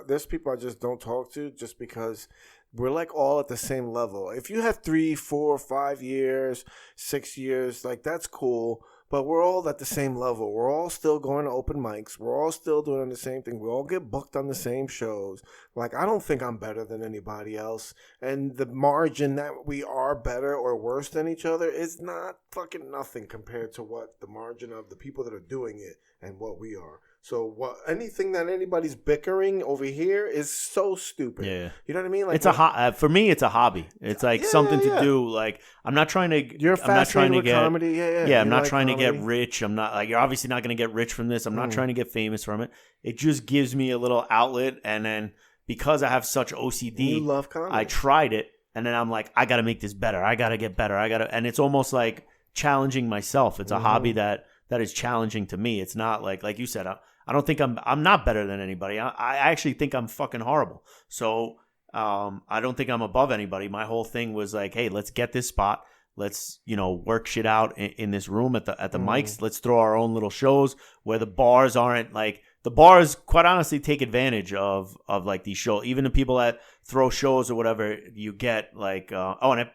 there's people I just don't talk to just because we're like all at the same level. If you have 3, 4, 5 years, 6 years, like that's cool. But we're all at the same level. We're all still going to open mics. We're all still doing the same thing. We all get booked on the same shows. Like, I don't think I'm better than anybody else. And the margin that we are better or worse than each other is not fucking nothing compared to what the margin of the people that are doing it and what we are. So anything that anybody's bickering over here is so stupid. Yeah, you know what I mean? Like it's for me. It's a hobby. It's like something to do. Like I'm not trying to. You're fascinated with comedy. Yeah. I'm not trying to get rich. I'm not like you're obviously not going to get rich from this. I'm not trying to get famous from it. It just gives me a little outlet, and then because I have such OCD, you love comedy. I tried it, and then I'm like, I got to make this better. I got to get better. And it's almost like challenging myself. It's a hobby that that is challenging to me. It's not like you said, I don't think I'm not better than anybody. I actually think I'm fucking horrible. So I don't think I'm above anybody. My whole thing was like, hey, let's get this spot. Let's, work shit out in this room at the mics. Let's throw our own little shows where the bars aren't like the bars. Quite honestly, take advantage of like these shows. Even the people that throw shows or whatever, you get like and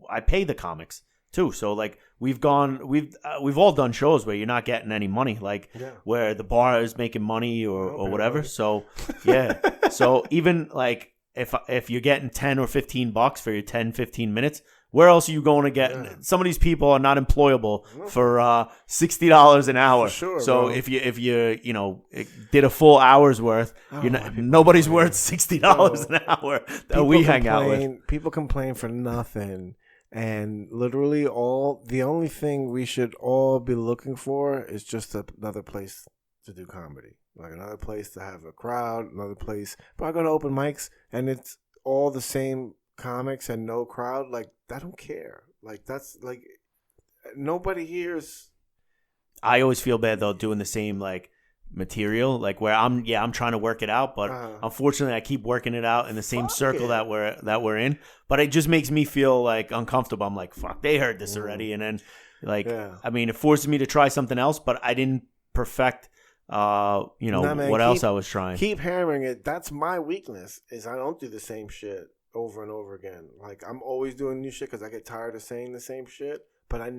I pay the comics too. So like we've all done shows where you're not getting any money, like where the bar is making money or whatever. So yeah, so even like if you're getting $10 or $15 for your 10-15 minutes. Where else are you going to get? Yeah. Some of these people are not employable for $60 an hour. For sure, so bro. if you did a full hour's worth, nobody's worth $60 an hour that we hang out with. People complain for nothing, and literally the only thing we should all be looking for is just another place to do comedy, like another place to have a crowd, another place. But I go to open mics, and it's all the same comics and no crowd. Like, I don't care. Like, that's like nobody hears. I always feel bad though doing the same like material, like where I'm trying to work it out, but unfortunately I keep working it out in the same circle that we're in. But it just makes me feel like uncomfortable. I'm like, fuck, they heard this already, and then like I mean, it forces me to try something else, but I didn't perfect what else I was trying. Keep hammering it. That's my weakness, is I don't do the same shit over and over again. Like, I'm always doing new shit because I get tired of saying the same shit, but I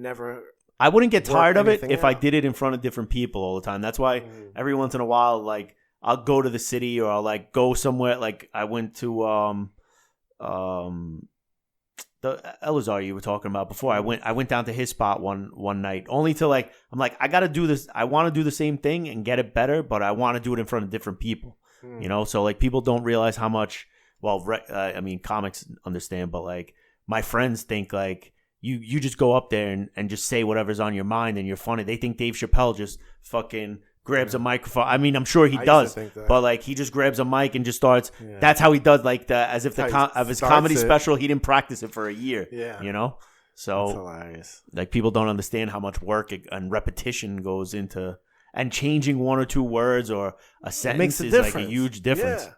wouldn't get tired of it if I did it in front of different people all the time. That's why every once in a while, like, I'll go to the city or I'll like go somewhere. Like, I went to the Elazar you were talking about before. I went down to his spot one night, only to like, I'm like, I gotta do this. I want to do the same thing and get it better, but I want to do it in front of different people. So like, people don't realize how much. Well, I mean, comics understand, but like my friends think like you just go up there and just say whatever's on your mind and you're funny. They think Dave Chappelle just fucking grabs a microphone. I mean, I'm sure he does, but like he just grabs a mic and just starts. Yeah. That's how he does, like as if of his comedy special, he didn't practice it for a year. Yeah, So that's hilarious. Like, people don't understand how much work and repetition goes into, and changing one or two words or a sentence is like a huge difference. Yeah.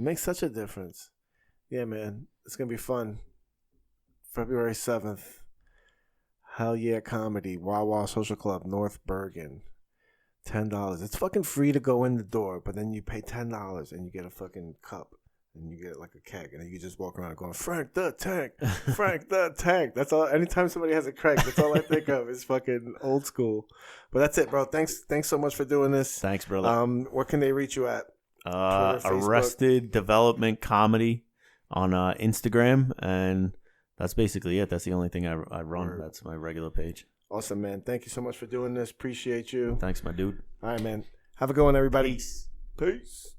It makes such a difference. Yeah, man. It's going to be fun. February 7th. Hell Yeah Comedy. Wawa Social Club, North Bergen. $10. It's fucking free to go in the door, but then you pay $10 and you get a fucking cup. And you get like a keg. And then you just walk around going, Frank the Tank. Frank the Tank. That's all. Anytime somebody has a keg, that's all I think of is fucking old school. But that's it, bro. Thanks so much for doing this. Thanks, brother. Where can they reach you at? Twitter, Arrested Development Comedy on Instagram, and that's basically it. That's the only thing I run. That's my regular page. Awesome, man. Thank you so much for doing this. Appreciate you. Thanks, my dude. All right, man. Have a good one, everybody. Peace. Peace.